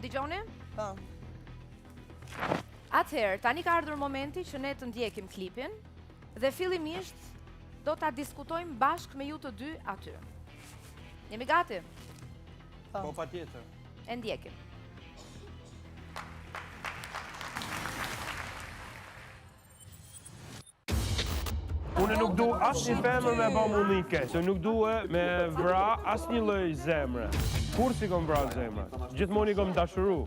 dëgjoni? Po. Atëherë, tani ka ardhur momenti që ne të ndjekim klipin dhe fillimisht do ta diskutojmë bashkë me ju të dy aty. Jemi gati? Po, patjetër. E ndjekim. Unë nuk du asë një femër me ba mundike, se nuk du me vra asë një lloj zemre. Kur si kom vra zemre? Gjithmonë i kom dashuru.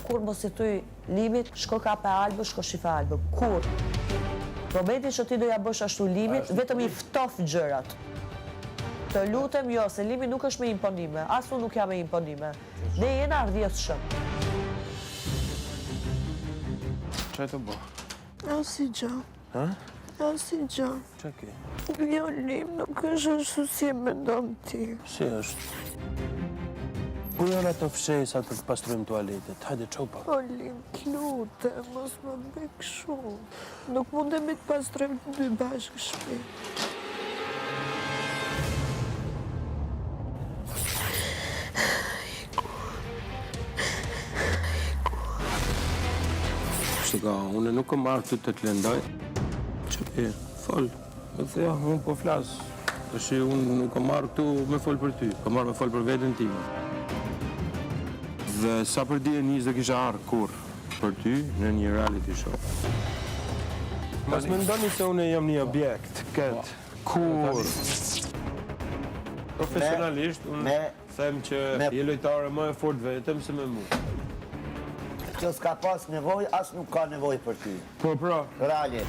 Kur mos i thuj Limit, shko ka pe albë, shko shifa albë. Kur? Momenti që ti do ja bësh ashtu Limit, vetëm i ftof gjërat. Të lutem jo, se Limi nuk është me imponime, as unë nuk jam me imponime. Ne jena ardhjetëshëm. Qaj të bo? Asi gjë. Ha? Asi gjë. Qa ke? Jo, Lim, nuk është ashtu si e mendon ti. Si është? Ku janë ato fshesa të pastrojmë tualetet? Hajde, qopa. O, Lim, t'lute, mos më bëk shumë. Nuk mundemi të pastrojmë të dy bashkë shtëpi. Shka, unë nuk kom marrë të të lëndoj. Që pe, fol. E thea, unë po flas. Tashi unë nuk kom marrë këtu me fol për ty, kom marrë me fol për veten time. Dhe sa për di e njës dhe kisha arë kur për ty në një reality show. Mas me ndoni se unë jam një objekt, këtë, kur. Profesionalisht, unë them që je lojtare më e fort vetëm se me mu. Që s'ka pas nevoj, as nuk ka nevoj për ty. Po, pra. Rali.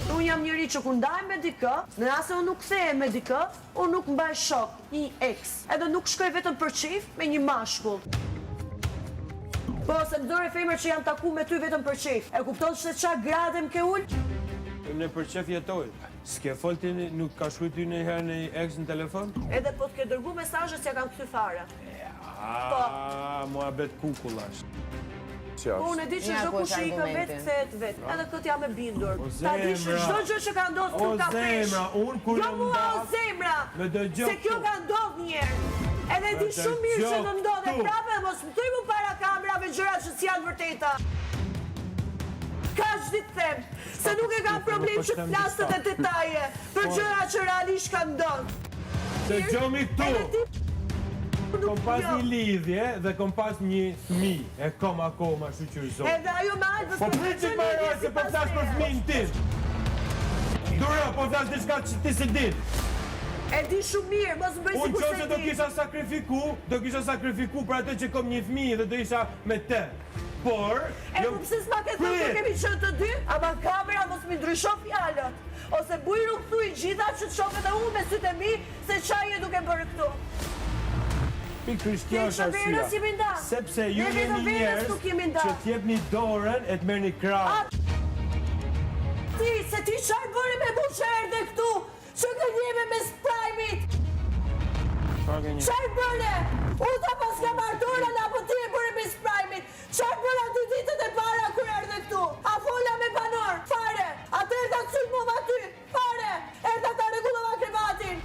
Unë jam njëri që kur ndaj me dikë, nëse unë nuk kthehem me dikë, unë nuk mbaj shok, një ex. Edhe nuk shkoj vetëm për qif me një mashkull. Po, se mdore femër që jam taku me ty vetëm për qif. E kupton se qa grade më ke ullë? Në për qef jetoj. S'ke folti, nuk ka shkruaj ty një herë një ex në telefon? Edhe po t'ke dërgu mesazhet që kam kthy fare. Mua bet kukullash. Unë e di që çdo kush i ka vetë kthehet vetë. Edhe këtë jam e bindur. Ta di që çdo gjë që ka ndodhur kur ka fesh. O zemra, unë kur jo mua o zemra. Se kjo ka ndodhur një herë. Edhe di shumë mirë që do ndodhe prapë, mos më thuj mu para kamerave gjëra që s'janë vërteta. Kaq ditë them, se nuk e kam problem që të flas të detaje për gjëra që realisht kanë ndodhur. Se gjomi këtu. Kom pas një lidhje dhe kom pas një fëmi. E kom akoma shqyqyrzon. Edhe ajo me albës po pritit më rrë se po flas për fëmin tim. Duro, po flas diçka që ti si din. E di shumë mirë, mos më bëj sikur se unë qose do kisha sakrifiku për atë që kom një fëmi dhe do isha me te. Por... E po pse s'ma ke thënë që kemi qenë të dy? Ama kamera mos mi ndryshon fjalët. Ose bujru thuj gjitha që të shohë edhe unë me sytë e mi se çaj e duke bërë këtu. Pikërisht kjo është arsyeja. Sepse ju jeni njerëz që t'jep një dorën e t'merr një krah. Ti, se ti çfarë bëre me mu që erdhe këtu? Që gënjeve me Sprite-it? Çfarë bëre? Unë ta pas ka martorën apo ti e bëre me Sprite-it? Çfarë bëre aty ditët e para kur erdhe këtu? A fola me banor? Fare! Atë erdha të sulmova ty? Fare! Erdha ta rregullova krevatin?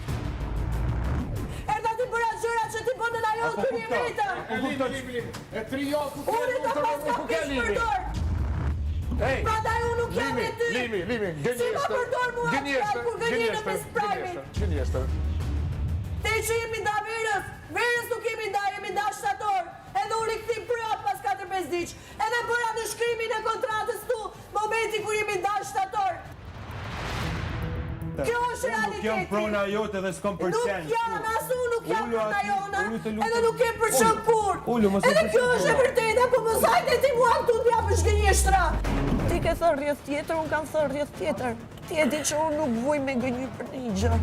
Erdha ti bëra gjëra që ti bënë në ajo të një vetëm? E tri jo ku ke unë ta pas ka pish përdor! Prandaj unë nuk jam me ty! Limi, si ma përdor mua atë kur gënjene me Sprite-it? Gënjeshtër. Te që jemi nda verës, verës nuk jemi nda, jemi nda shtator. Edhe unë i këthim prap pas 4-5 diq. Edhe bëra në shkrimin e kontratës tu, momenti kur jemi nda shtator. Kjo është realiteti. Nuk jam prona jote dhe s'kom përqenj. Nuk jam, asu nuk jam prona jona. Edhe nuk kem përqen kur. Edhe kjo është e vërteta, po më sajte ti mua këtu t'ja për shgënjeshtra. Ti ke thërë rreth tjetër, unë kam thërë rreth tjetër. Ti e di që unë nuk vuj me gënjy për një gjë.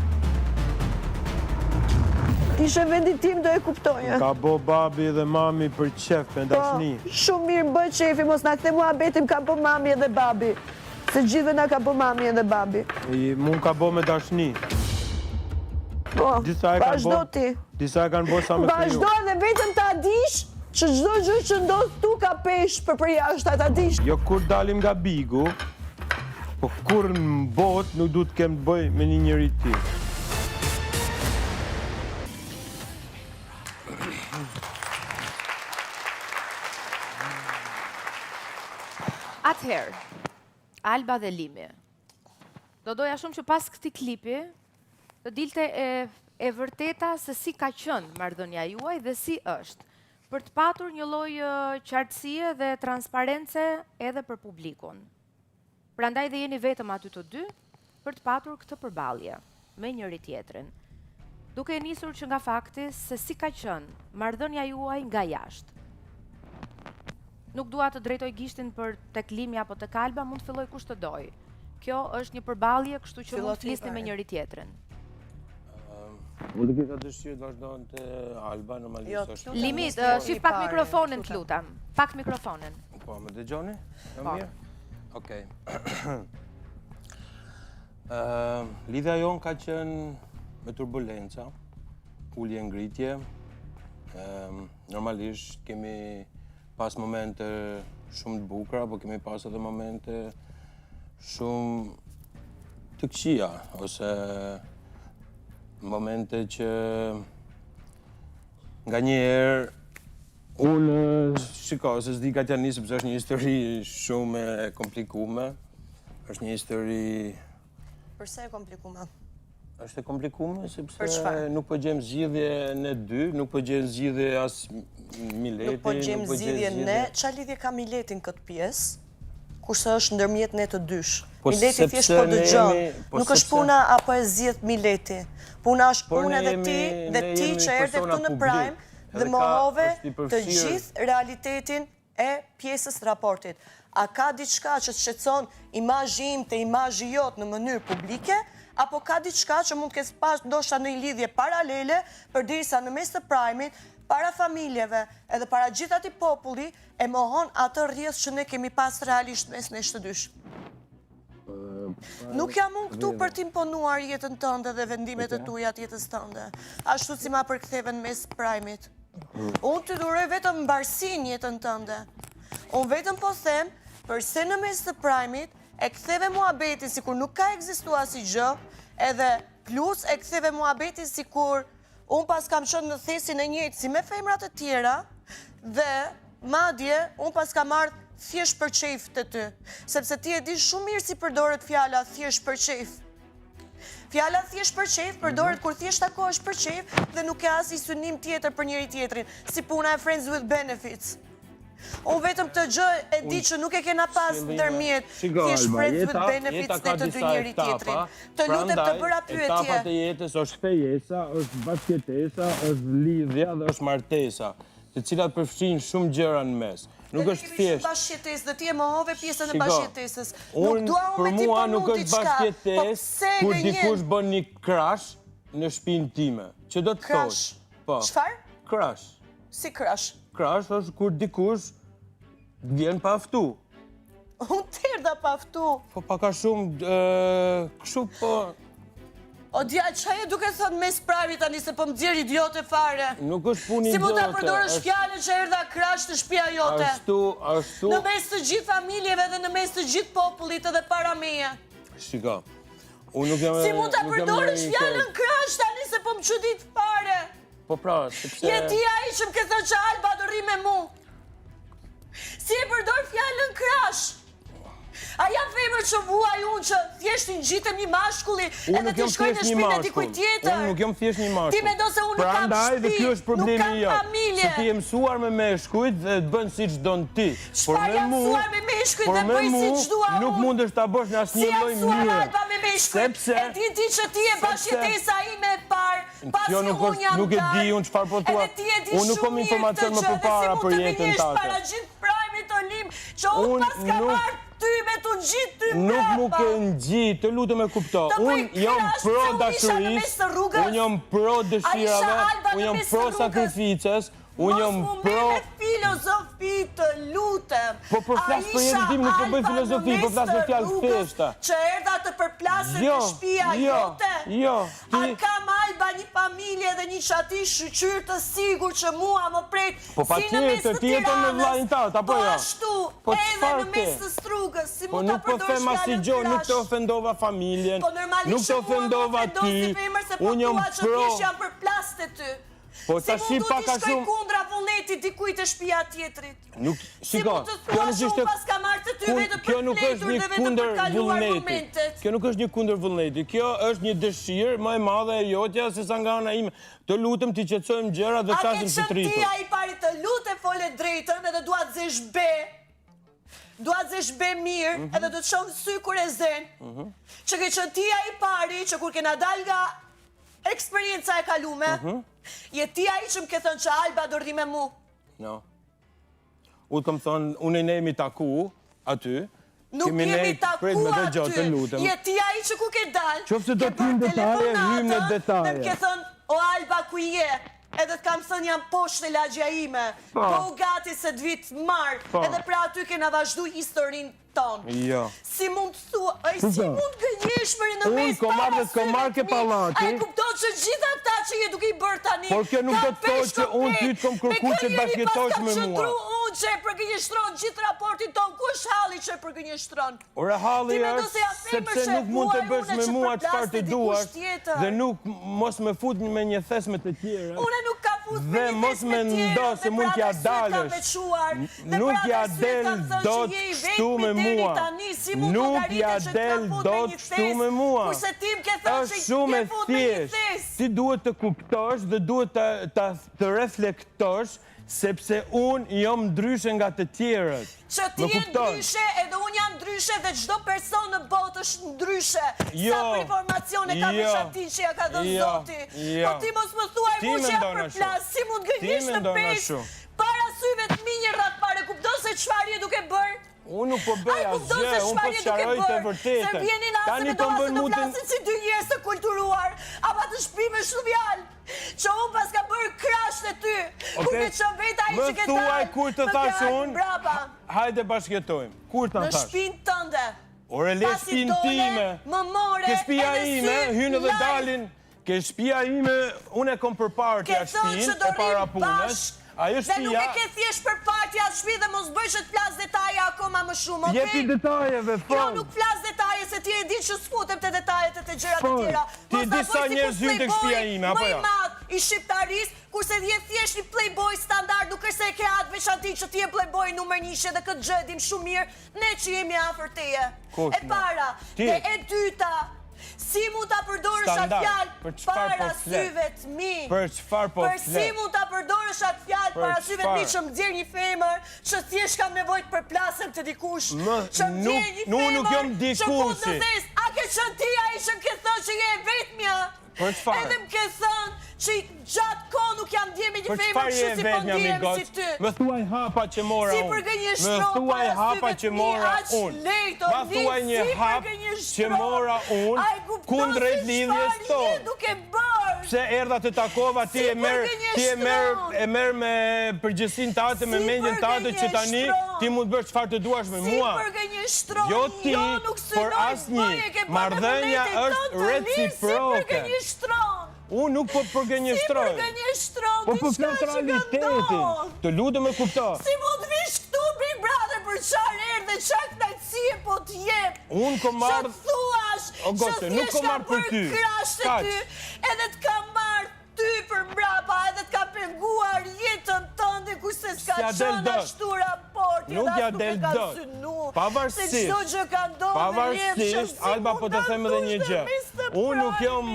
Ishe vendit tim do e kuptoja. Ka bo babi dhe mami për qef për ndashni. Shumë mirë bë qefi, mos na kthe mua betim ka po mami edhe babi. Se gjithve na ka po mami edhe babi. Mun ka bo me dashni. Po, vazhdo ti. Disa e kanë bo sa me kriju. Vazhdo edhe vetëm ta dish që çdo gjë që ndodh tu ka pesh për jashtë ta dish. Jo kur dalim nga bigu, po kur në bot nuk du të kem të bëj me një njëri ti. Atëherë, Alba dhe Limi, do doja shumë që pas këtij klipi të dilte e vërteta se si ka qenë marrëdhënia juaj dhe si është, për të patur një lloj qartësie dhe transparence edhe për publikun. Prandaj dhe jeni vetëm aty të dy për të patur këtë përballje me njëri tjetrin. Duke e nisur që nga fakti se si ka qenë marrëdhënia juaj nga jashtë. Nuk dua të drejtoj gishtin për tek Limi apo tek Alba, mund të filloj kush të doj. Kjo është një përballje, kështu që mund të flisni me njëri tjetrin. Unë të kisha dëshirë të vazhdonte Alba, normalisht është. Limi, shif pak mikrofonin, të lutem. Pak mikrofonin. Po, më dëgjoni? Jam mirë? Okej. Lidhja jonë ka qenë me turbulenca, ulje ngritje. Normalisht kemi pas momente shumë të bukura, po kemi pas edhe momente shumë të këqija, ose momente që nga njerë unë shiko, se s'di ka t'ja nisë, pëse është një histori shumë e komplikume, është një histori... Përse e komplikume? është e komplikume, sepse nuk po gjem zgjidhje ne dy, nuk po gjem zgjidhje as Mileti, nuk po gjem zgjidhje ne, qa lidhje ka Miletin këtë pjesë, kurse është ndërmjet ne të dysh. Mileti thjesht po dëgjon, nuk është puna apo e zgjidh Mileti. Puna është puna dhe ti që erdhe këtu në Prime dhe mohove të gjithë realitetin e pjesës raportit. A ka diçka që të shqetëson imazhi im të imazhi jot në mënyrë publike, apo ka diçka që mund të ketë pas ndoshta në lidhje paralele, përderisa në mes të Prime-it, para familjeve edhe para gjithë atij populli e mohon atë rrjedhë që ne kemi pas realisht mes nesh të dysh. Nuk jam unë këtu për t'imponuar jetën tënde dhe vendimet e tuaja të jetës tënde, ashtu si ma përktheve në mes Prime-it. Unë të duroj vetëm mbarsinë jetën tënde. Unë vetëm po them, përse në mes të Prime-it e ktheve muhabetin sikur nuk ka ekzistuar si gjë, edhe plus e ktheve muhabetin sikur unë pas kam qenë në thesin e njëjtë si me femrat e tjera, dhe madje unë pas kam ardhur thjesht për çejf të ty, sepse ti e di shumë mirë si përdoret fjala thjesht për çejf. Fjala thjesht për çejf përdoret kur thjesht takohesh për çejf dhe nuk ka asnjë synim tjetër për njëri tjetrin, si puna e friends with benefits. Unë vetëm të gjë e di që nuk e kena pas ndërmjet thjesht friends with benefits ne të dy njëri tjetrin. Të lutem të bëra pyetje. Etapat e jetës është fejesa, është bashkëtesa, është lidhja dhe është martesa, të cilat përfshin shumë gjëra në mes. Nuk është thjesht bashkëtesë, dhe ti e mohove pjesën e bashkëtesës. Nuk dua unë për me ti mua punu nuk është diçka. bashkëtesë kur dikush bën një crash në shtëpinë time. Që do të thosh? Po. Çfarë? Crash. Si crash? Crash është kur dikush vjen pa aftu. Unë tërda pa aftu. Po paka shumë, kështu po... O dja, qaj e duke thënë mes Prime tani se po më dzirë idiote fare. Nuk është punë idiote. Si mund ta përdorësh fjalën që erdha krash të shtëpia jote? Ashtu... Në mes të gjithë familjeve dhe në mes të gjithë popullit edhe para meje. Shika, unë nuk jam... Si mund ta përdorësh fjalën krash tani se po më çudit fare? Po pra, sepse... Je ti ai që më ke thënë që Alba do rri me mu. Si e përdor fjalën krash? A jam femër që vuaj unë që thjesht i ngjitem një mashkulli edhe ti shkoj në shtëpinë e dikujt tjetër? Unë nuk jam thjesht një mashkull. Ti mendon se unë nuk kam shtëpi, nuk kam familje. Se ti je mësuar me meshkujt dhe të bën siç don ti. Çfarë jam mësuar me meshkujt dhe bëj siç dua unë? Nuk mundesh ta bësh në asnjë lloj Si jam mënyre. mësuar Alba me meshkujt? E di që ti je bashkëtesa ime e parë, pasi unë jam nuk e di unë çfarë po thua. Unë nuk kam informacion më përpara për jetën tate. Para gjithë Prime-it Olim, që unë pas ka marrë ty me të ngjitë ty mbrapa. Nuk mu ke ngjitë, të lutem e kupto. Unë jam pro dashurisë, unë jam pro dëshirave, unë jam pro sakrificës, unë jam pro... Mos mu me filozofi, të lutem. Po për flasë për jetën tim, nuk po bëj filozofi, po flasë për fjalë thjeshta. Që erdha të përplasën të shtëpia jote? Jo, A kam Alba një familje dhe një qati shqyr të sigur që mua më prejt po pa tjetër, ti jeton me vllajin tat, apo jo? Po ashtu, edhe në mes të strugës, si mund ta përdorësh fjalën krash? Nuk të ofendova familjen, nuk të ofendova ti, unë jam pro. Jam përplas të ty. Po Si tash mund pak t'i a shkoj shumë kundra vullnetit dikujt të shtëpia tjetrit? nuk Si shiko. mund të thuash unë pas ka marrë të ty vetëm Kjo për nuk fletur është dhe një vetëm kundër për kaluar vullneti. momentet? Kjo nuk është një kundër vullneti. Kjo është një dëshirë më e madhe e jotja se sa nga ana ime. Të lutem ti qetësojmë gjërat dhe A ke flasim të qenë tritur. ti ai pari të lutë fole drejtën edhe dua të zesh be. Dua të zesh be mirë edhe do të shoh sy kur e zen. Që ke qenë ti ai pari që kur kena dal nga eksperienca e kalume, je ti ai që më ke thënë që Alba do rri me mu. No. U kam thonë, unë ne jemi taku aty. Nuk jemi taku aty. Je ti ai që ku ke dal. Qofse do t'hym detaje, hym në detaje. Dhe më ke thënë, o Alba ku je? Edhe të kam thënë jam poshtë në lagja ime. Po gati se të vitë marë. Edhe pra aty kena vazhdu historinë tonë. Jo. Si mund të thua, si mund gënjesh për në mes Unë kom marrë ke pallati. A e kupton që gjitha këta që je duke i bërë tani. Por kjo nuk do të thotë që unë ty të kom kërkuar që bashkëjetosh me mua. Unë që e përgënjeshtron gjithë raportin ton, ku është halli që e përgënjeshtron? Ore halli është sepse nuk mund të bësh me mua çfarë të duash dhe nuk mos më fut me një thes me të tjera. Unë nuk ka fut me dhe një mos thes më me tjera. ndo se mund t'ja dalësh. Nuk ja del dot shtu me mua. Nuk ja del dot shtu me mua. Është shumë e thjeshtë. Ti duhet të kuptosh dhe duhet të reflektosh sepse unë jam ndryshe nga të tjerët. Që ti je ndryshe edhe unë jam ndryshe dhe çdo person në botë është ndryshe. Sa për informacione ka me shati që ja ka dhënë Zoti. Po ti mos më thuaj mu që ja përplas, si mund gënjesh në pesë para syve të mi një rrath pare, kupton se çfarë je duke bërë? Unë nuk po bëj asgjë, unë po sqaroj të vërtetën. Se vjeni nasë me doa se të flasin si dy njerëz të kulturuar, ama të shpi me shumë fjalë. Që unë pas ka bërë krasht e ty, kur ke qënë veta i që ke Më thuaj kur të thash unë, hajde bashkëjetojmë. Kur të thash? Në shpinë tënde. Ore le shpinë time, ke shpia ime, hynë dhe dalin, ke shpia ime, unë e kom për parti a shpinë, e para punës. Dhe nuk e ke thjesht për parti atë shpi dhe mos bëjsh të flas detaje akoma më shumë, okej? Jepi detajeve, fal. Jo, nuk flas detaje, se ti e di që s'futem të detajet e të gjërat e tjera. Ti di sa njerëz hyn tek shtëpia ime, apo jo? Më i madh i shqiptarisë, kurse je thjesht një playboy standard, nuk është se e ke atë veçanti që ti je playboy numër 1 dhe këtë gjë e dim shumë mirë, ne që jemi afër teje. E para, dhe e dyta, si mund ta përdorësh atë fjalë para syve të mi? Për çfarë po flet? Për si mund ta përdorësh atë fjalë para syve të mi që më nxjerr një femër që thjesht kam nevojë të përplasem të dikush? Që më nxjerr një femër që mund të thes, a ke qenë ti ai që ke thënë që je e vetmja? Për çfarë? Edhe më ke thënë që gjatë kohë nuk jam ndje me një femër kështu si po ndjem si ty. Më thuaj hapa që mora unë. Si përgënjeshtron para syve të mi, aq lejt, o ma thuaj një hap që mora unë kundrejt lidhjes tonë. Duke bërë. Pse erdha të takova, ti e merr me përgjegjësinë tate, me mendjen tate që tani ti mund të bësh çfarë të duash me mua. Si përgënjeshtron. Jo ti, por asnjë. Marrëdhënia është reciproke. Unë nuk po përgënjeshtroj. Si përgënjeshtron, po për flet realitetin. Të lutem e kupto. Si mund vish këtu Big Brother për çfarë erdh dhe çfarë knajtësie po të jep? Unë kom marrë. Që thuash, që nuk kom marrë për ty. Edhe të kam marrë ty për mbrapa, edhe të ka penguar jetën tënde kurse s'ka qenë ashtu raporti. Nuk ja del dot. Pavarësisht, Alba po të them edhe një gjë. Unë nuk jam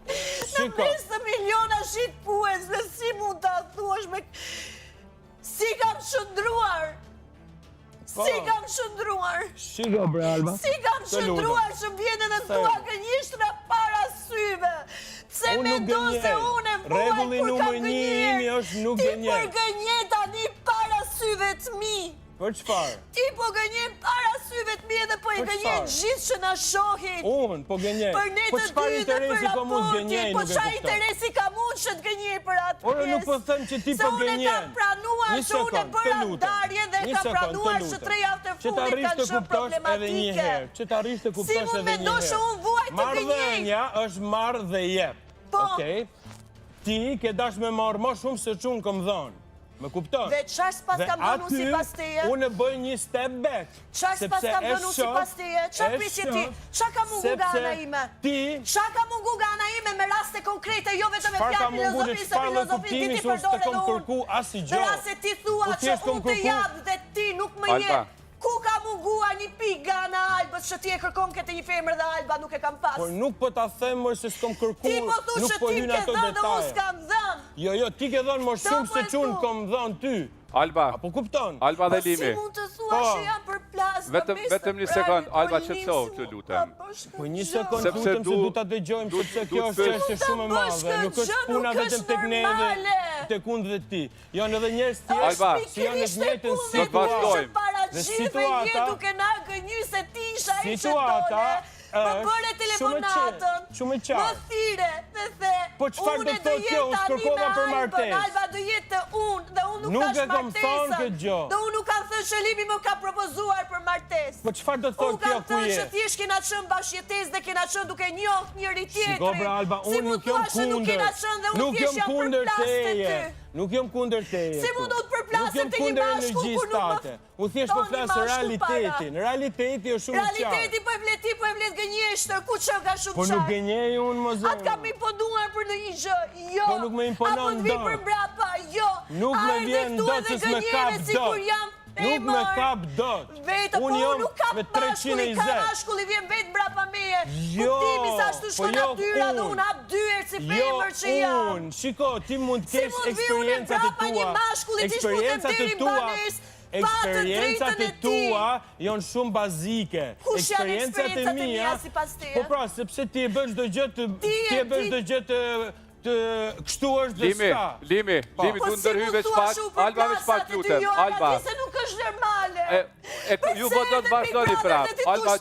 Në mes të miliona shikues dhe si mund të thuash me... Si kam shëndruar? Si kam shëndruar? Shiko bre Alba. Si kam shëndruar që vjen edhe thua gënjeshtra para syve? Pse mendon se unë e vuaj kur kam gënjer? Ti përgënje tani para syve të mi. Për çfarë? Ti po gënjen para syve të mi edhe po e gënjen gjithë që na shohin. Unë po gënjen. Për ne të dy dhe për raportin. Po çfarë interesi kam unë që të gënjej për atë pjesë? Ore nuk po them që ti po gënjen. Se unë kam pranuar që unë e bëra ndarje dhe kam pranuar që 3 javë të fundit kanë qenë problematike. Që të arrish të kuptosh edhe një herë. Si mund mendosh që unë vuaj të gënjej? Marrëdhënia është marr dhe jep. Okej? Ti ke dash me marr më shumë se çun kam dhënë. Më kupton? Dhe çfarë s'pas kam bënu si pas teje? Unë bëj një step back. Çfarë s'pas kam bënu si pas teje? Çfarë prisje ti? Çfarë ka mungu nga ana ime? Çfarë ka mungu nga ana ime me raste konkrete, jo vetëm me fjalë filozofisë, ti përdore dhe unë. Dhe raste ti thua që unë të jap dhe ti nuk më je. Ku ka munguar një pikë nga ana Albës që ti e kërkon këtë një femër dhe Alba nuk e kam pas? Por nuk po ta them më se s'kom kërkuar. Ti po thu që ti ke dhënë dhe unë s'kam dhënë. Jo, ti ke dhënë më shumë se çun kom dhënë ty. Alba. Apo kupton? Alba dhe Limi. Si mund të thua që jam përplas? Vetëm një sekond, Alba qetësohu të lutem. Po një sekond lutem se du ta dëgjojmë sepse kjo është çështje shumë e madhe, nuk është puna vetëm tek ne dhe tek unë dhe ti. Janë edhe njerëz tjerë që janë në të njëjtën situatë. Dhe situata duke na gënjur se ti isha ai që dole. Më bëre telefonatën, më thire dhe the, unë do jetë tani me Albën, Alba do jetë të unë, dhe unë nuk tash martesën, dhe unë nuk kam thënë që Limi më ka propozuar për martesë. Po çfarë do të thotë kjo ku je? Unë kam thënë që thjesht kena qenë bashkëjetesë dhe kena qenë duke njohur njëri tjetrin. Shiko bre Alba, unë nuk jam kundër. Nuk jam kundër teje. Nuk jam kundër teje. Si mund të përplaset te një bashkull kur nuk më... U thjesht po flas realitetin. Realiteti është shumë qartë. Realiteti po e vlet ti, po e vlet gënjeshtër, ku që ka shumë qartë. Po nuk gënjej unë më zonë. Atë kam imponuar për në një gjë, jo. Po nuk me imponon apo të vi për mbrapa, jo. Nuk me vjen dot se s'me kap dot. Nuk me kap dot. Vetë, po unë nuk kap bashkulli, ka bashkulli vjen vetë mbrapa meje. Kuptimi sa ashtu shkon natyra dhe unë hap dyert si femër që jam. Jo, unë, shiko, ti mund të kesh eksperiencat e tua. Eksperiencat e tua janë shumë bazike. Eksperiencat e mia si pas teje? Po pra, sepse ti e bësh çdo gjë të kështu është dhe s'ka. Limi, du ndërhy veç pak, Alba veç pak lutem, Alba. Se nuk është normale. Ju po do të vazhdoni prap, Alba,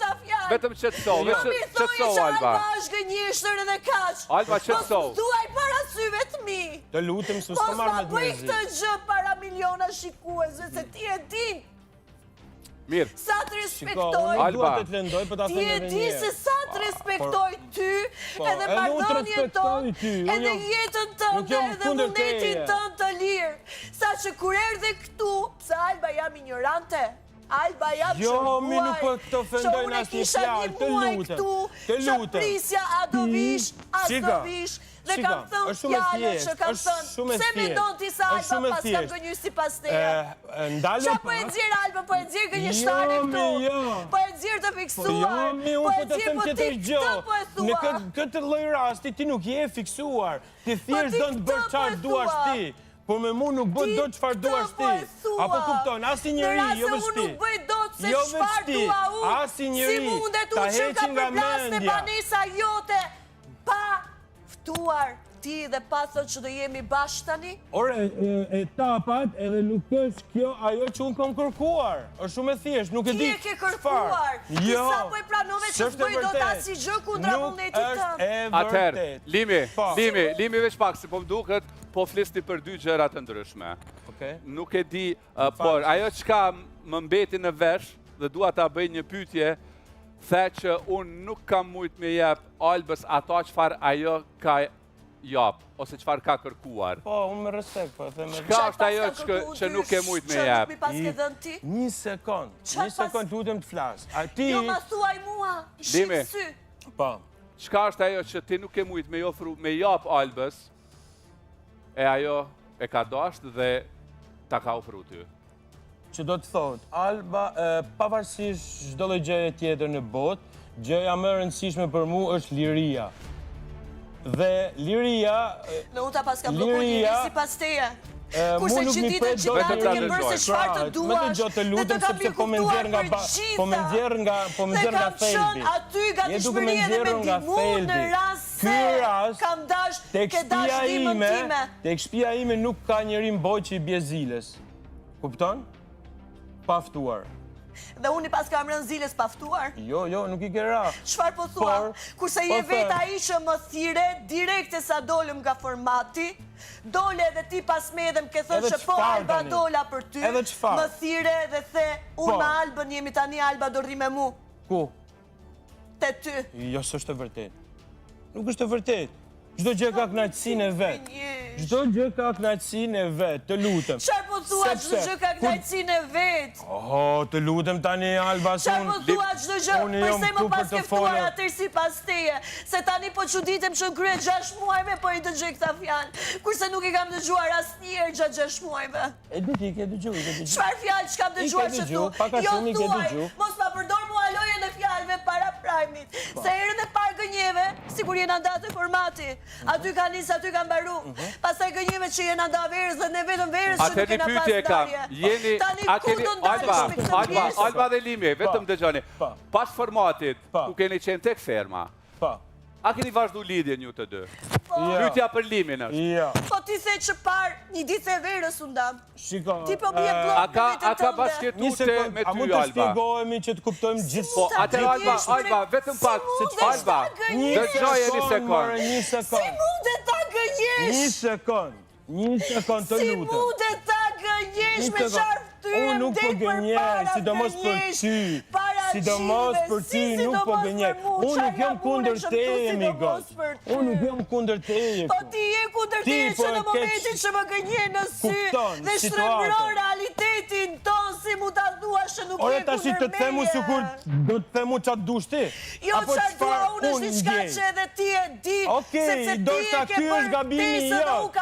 vetëm qetësohu, qetësohu Alba. Alba është gënjeshtër edhe kaq. Alba qetësohu. Duaj para syve të mi. Të lutem s'u s'ka marrë me të bëj këtë gjë para miliona shikuesve, se ti e din. Mirë. Sa të respektoj, ti e di se sa të respektoj ty, edhe marrëdhënien tonë, edhe jetën tënde, edhe vullnetin tënd të lirë. Sa që kur erdhe këtu, pse Alba jam ignorante, Alba jam shërbuaj, që unë e kisha një muaj këtu, që prisja a do vish, as do vish, dhe kam thënë fjallën që kam thënë, se me ndonë ti sa Alba pas kam gënyu si pas teja. Qa po e dzirë Alba, po e dzirë gënjeshtare këtu, po e dzirë të fiksuar, po e dzirë po ti këtë po e thua. Në këtë lloj rasti ti nuk je fiksuar, ti thjesht do të bërë qarë duash ti. Por me mu nuk bët do çfarë duash ti. Apo kupton, asi njëri, jo veç ti. Në rrasë unë nuk bëj do të se çfarë dua unë. Si mundet unë që ka përplas në banesa jote, pa ftuar ti dhe pa thot që do jemi bashkë tani? Ore, etapat edhe nuk është kjo ajo që unë kom kërkuar. Është shumë e thjesht, nuk e di. Ti e ke kërkuar. Ti sa po e pranove që të bëj do të asnjë gjë kundra vullnetit tënd. Nuk është e Atëherë, Limi veç pak, se po më duket po flisni për dy gjëra të ndryshme. Nuk e di, por ajo çka më mbeti në vesh dhe dua ta bëj një pyetje, the që unë nuk kam mujt me jep Albës ato çfarë ajo ka jap, ose çfarë ka kërkuar. Po, unë me respekt, po them. Çka është ajo që nuk e mujt me jep? Një sekond lutem të flas. Jo ma thuaj mua, Limi, po. Çka është ajo që ti nuk e mujt me ofru me jap Albës, e ajo e ka dashur dhe ta ka ofru ty? Që do të thot, Alba, pavarësisht çdo lloj gjëje tjetër në botë, gjëja më e rëndësishme për mua është liria. Dhe liria... Në unë ta pas kam blokuar njëri si pas teje. Kurse që ditën që ka të kemë bërë se çfarë të duash, dhe të kam pikuptuar për gjitha. Po me nxjerr nga Dhe thelbi. kam qënë aty gati shmëri edhe me ndihmu në rast se kam dash ke dash dimën time. Tek shtëpia ime nuk ka njeri mboj që i bje ziles. Kupton? Paftuar. Dhe unë i pas kam rënë ziles paftuar? Jo, nuk i kera. Çfarë po thua? Kurse je vetë ai që më thire, direkte sa dolëm nga formati, dole edhe ti pas me edhe më ke thënë që po Alba dola për ty, më thire dhe the, unë me Albën jemi tani, Alba do rri me mu. Ku? Te ty. Jo, s'është e vërtet. Nuk është e vërtet. Çdo gjë ka kënaqësinë e vet. Çdo gjë ka kënaqësinë e vet, të lutem. Çfarë po thua çdo gjë ka kënaqësinë e vet? Oh, të lutem tani Alba Çfarë po thua çdo gjë? Përse më pas ke ftuar atë sipas teje? Se tani po çuditem që krye 6 muajve po i dëgjoj këta fjalë. Kurse nuk i kam dëgjuar asnjëherë gjatë 6 muajve. E di ti ke dëgjuar, Çfarë fjalë ç'kam dëgjuar që tu? Jo thuaj, mos ma përdor mua lojën e fjalëve para Prime-it. Se herën e parë gënjeve, sigur jena ndatë formati. Aty ka nis, aty ka mbaru. Pastaj gënjeve që jena nda verës dhe ne vetëm verës që nuk kena pas ndarje. Tani ku do ndajmë Alba dhe Limi, vetëm dëgjoni. Pas formatit, ku keni qenë tek ferma, a keni vazhdu lidhjen ju të dy? Pyetja për Limin është. Po ti the që parë, një ditë e verës u ndam. Shiko. Ti po bie blok për vetën tënde. A ka bashkëtuar me ty, Alba? A mund të shpjegohemi që të kuptojmë gjithë? Po, atëherë Alba, vetëm pak. Alba, dëgjoj një sekond. Si mundet ta gënjesh? Një sekond të lutem. Si mundet ta gënjesh me qarë ftyre Unë nuk po gënjej, sidomos për ty. Sidomos për ty nuk po gënjej. Unë nuk jam kundër teje, mi gotë. Unë nuk jam kundër teje. Po ti je kundër teje që në momentin që më gënjej në sy dhe shtrembron realitetin ton, si mu ta thua që nuk je Ore tash kundër të themu meje. sikur do të themu çfarë dush ti. Jo çfarë dua unë është diçka që edhe ti e di. Okej, do të ky është gabimi jot.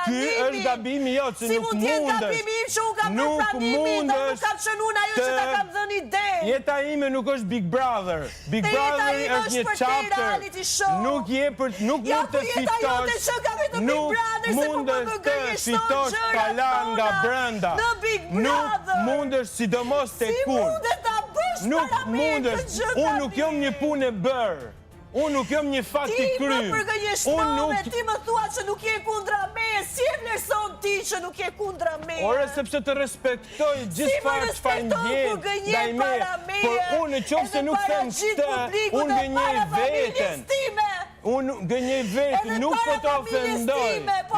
Ky është gabimi jot, se nuk mundesh. Si mund të jetë gabimi im që unë kam bërë pranimin dhe nuk kam qënun ajo që ta kam dhënë ide. Jeta ime nuk është Big Brother. Big Brother është një chapter. Nuk je për nuk mund të fitosh. Nuk mundesh të fitosh kalan nga brenda. Nuk mundesh sidomos tek unë. Nuk mundesh. Unë nuk jam një punë e bërë. Unë nuk jam një fat i kry. Ti më përgënjesh nove, ti më thua që nuk je kundra meje, si e vlerëson ti që nuk je kundra meje? Ore, sepse të respektoj gjithë farë që fa ndjen ndaj meje, por unë në qofë se nuk them këtë, unë gënjej veten. Unë gënjej vetën, nuk po të ofendoj.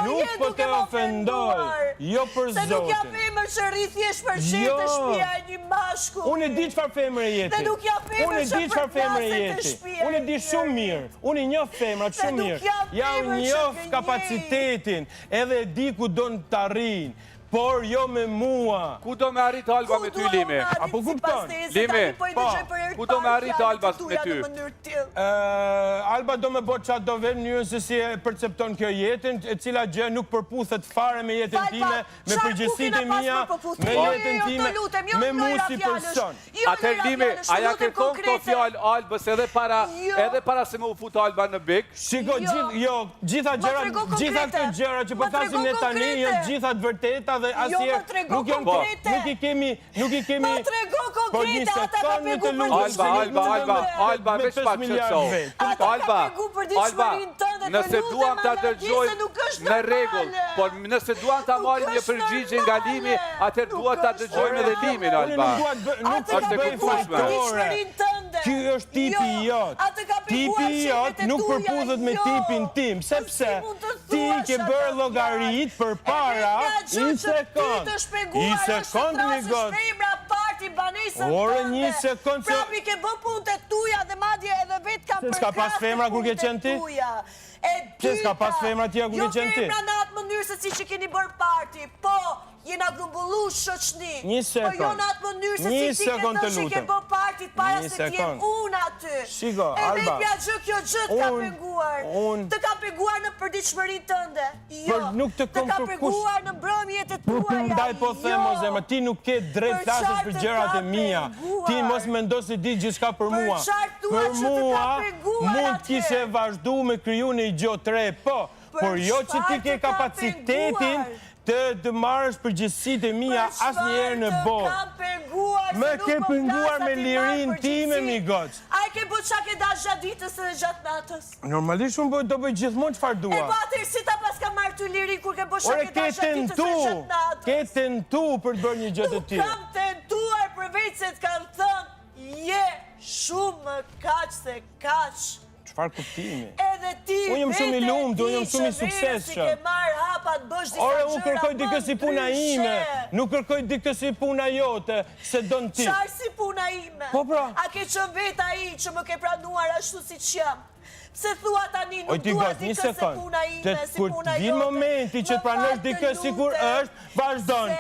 Nuk po të ofendoj. Jo për Zotin. Se nuk ja femër që rrithjesh për qenë të shpia e një mashku. Unë e di çfarë femër e jeti. Dhe nuk ja femër që përplaset të shpia e një. Unë e di shumë mirë. Unë i njoh femrat shumë mirë. Ja u njoh kapacitetin, edhe e di ku do të arrijnë. Por jo me mua. Ku do me arrit Alba me ty, Limi? Apo kupton? Limi, ku do me arrit Alba me ty? Alba do me bërë qatë do vetë njërën se si e percepton kjo jetën, e cila gjë nuk përputhet fare me jetën time, me përgjësit e mia, me jetën time, me mu si person. Atër Limi, aja kërkon këto fjallë Albës edhe para se më u fut Alba në bik? Shiko, gjitha këto gjëra që po thasim ne tani, jo gjitha të vërteta dhe asje nuk i kemi Ma trego konkrete, ata ka pegu për diçmërinë Alba, veç pak që qohë. Ata ka pegu për diçmërinë tënde, nëse duam ta dëgjojmë në rregull, por nëse duam ta marrim një përgjigje nga Limi, atëherë duhet ta dëgjojmë edhe Limin, Alba. Ata ka pegu për diçmërinë tënde. Ky është tipi jot. Tipi jot nuk përputhet me tipin tim, sepse ti ke bërë llogarit përpara. I sekond mi god. Ore një sekond që... Prapi ke bë punë të tuja dhe madje edhe vetë ka përkrahë. S'ka pas femra kur ke qenë ti? Që s'ka pas femra tja kur ke qenë ti? Jo femra në atë mënyrë se si që keni bërë parti, po jena grumbullu shoqni. Një sekond. Po jo në atë mënyrë se si ti ke të që ke bë partit para se t'jem unë aty. Shiko, Alba. Alba. E vetja gjë kjo gjë të ka penguar. Të ka penguar në përdiqëmëri tënde. Jo, të ka penguar në mbrëmjet e tuaja. Ndaj po them o zemra, ti nuk ke drejt flasësh për gjërat e mia. Ti mos mendo se di gjithçka për mua. Për mua mund kishe vazhdu me kriju një gjë të re, po. Por jo që ti ke kapacitetin të marrësh përgjegjësitë e mia asnjëherë në botë. Më ke penguar me lirinë time, mi goc. A e ke bë çka ke dash gjatë ditës edhe gjatë natës? Normalisht unë do bëj gjithmonë çfarë dua. E po atëherë si ta pas ka marrë ty liri kur ke bë çka ke dash gjatë ditës edhe gjatë natës? Ke tentu për të bërë një gjë të tillë. Kam tentuar përveç se të kam thënë je shumë më kaq se kaq. Çfarë kuptimi? Edhe ti unë jam shumë i lumtur, unë jam shumë i suksesshëm. Si ke marr hapa të bësh disa gjëra. Ore, unë kërkoj dikë si puna ime. Nuk kërkoj dikë si puna jote, se don ti. Çfarë si puna ime? Po pra. A ke qenë vetë ai që më ke pranuar ashtu siç jam? Se thua tani nuk Oj ti dua gos, një dikë se sekund. puna ime, si Kur puna vin jote. momenti që të pranosh dikë sikur është, vazhdon.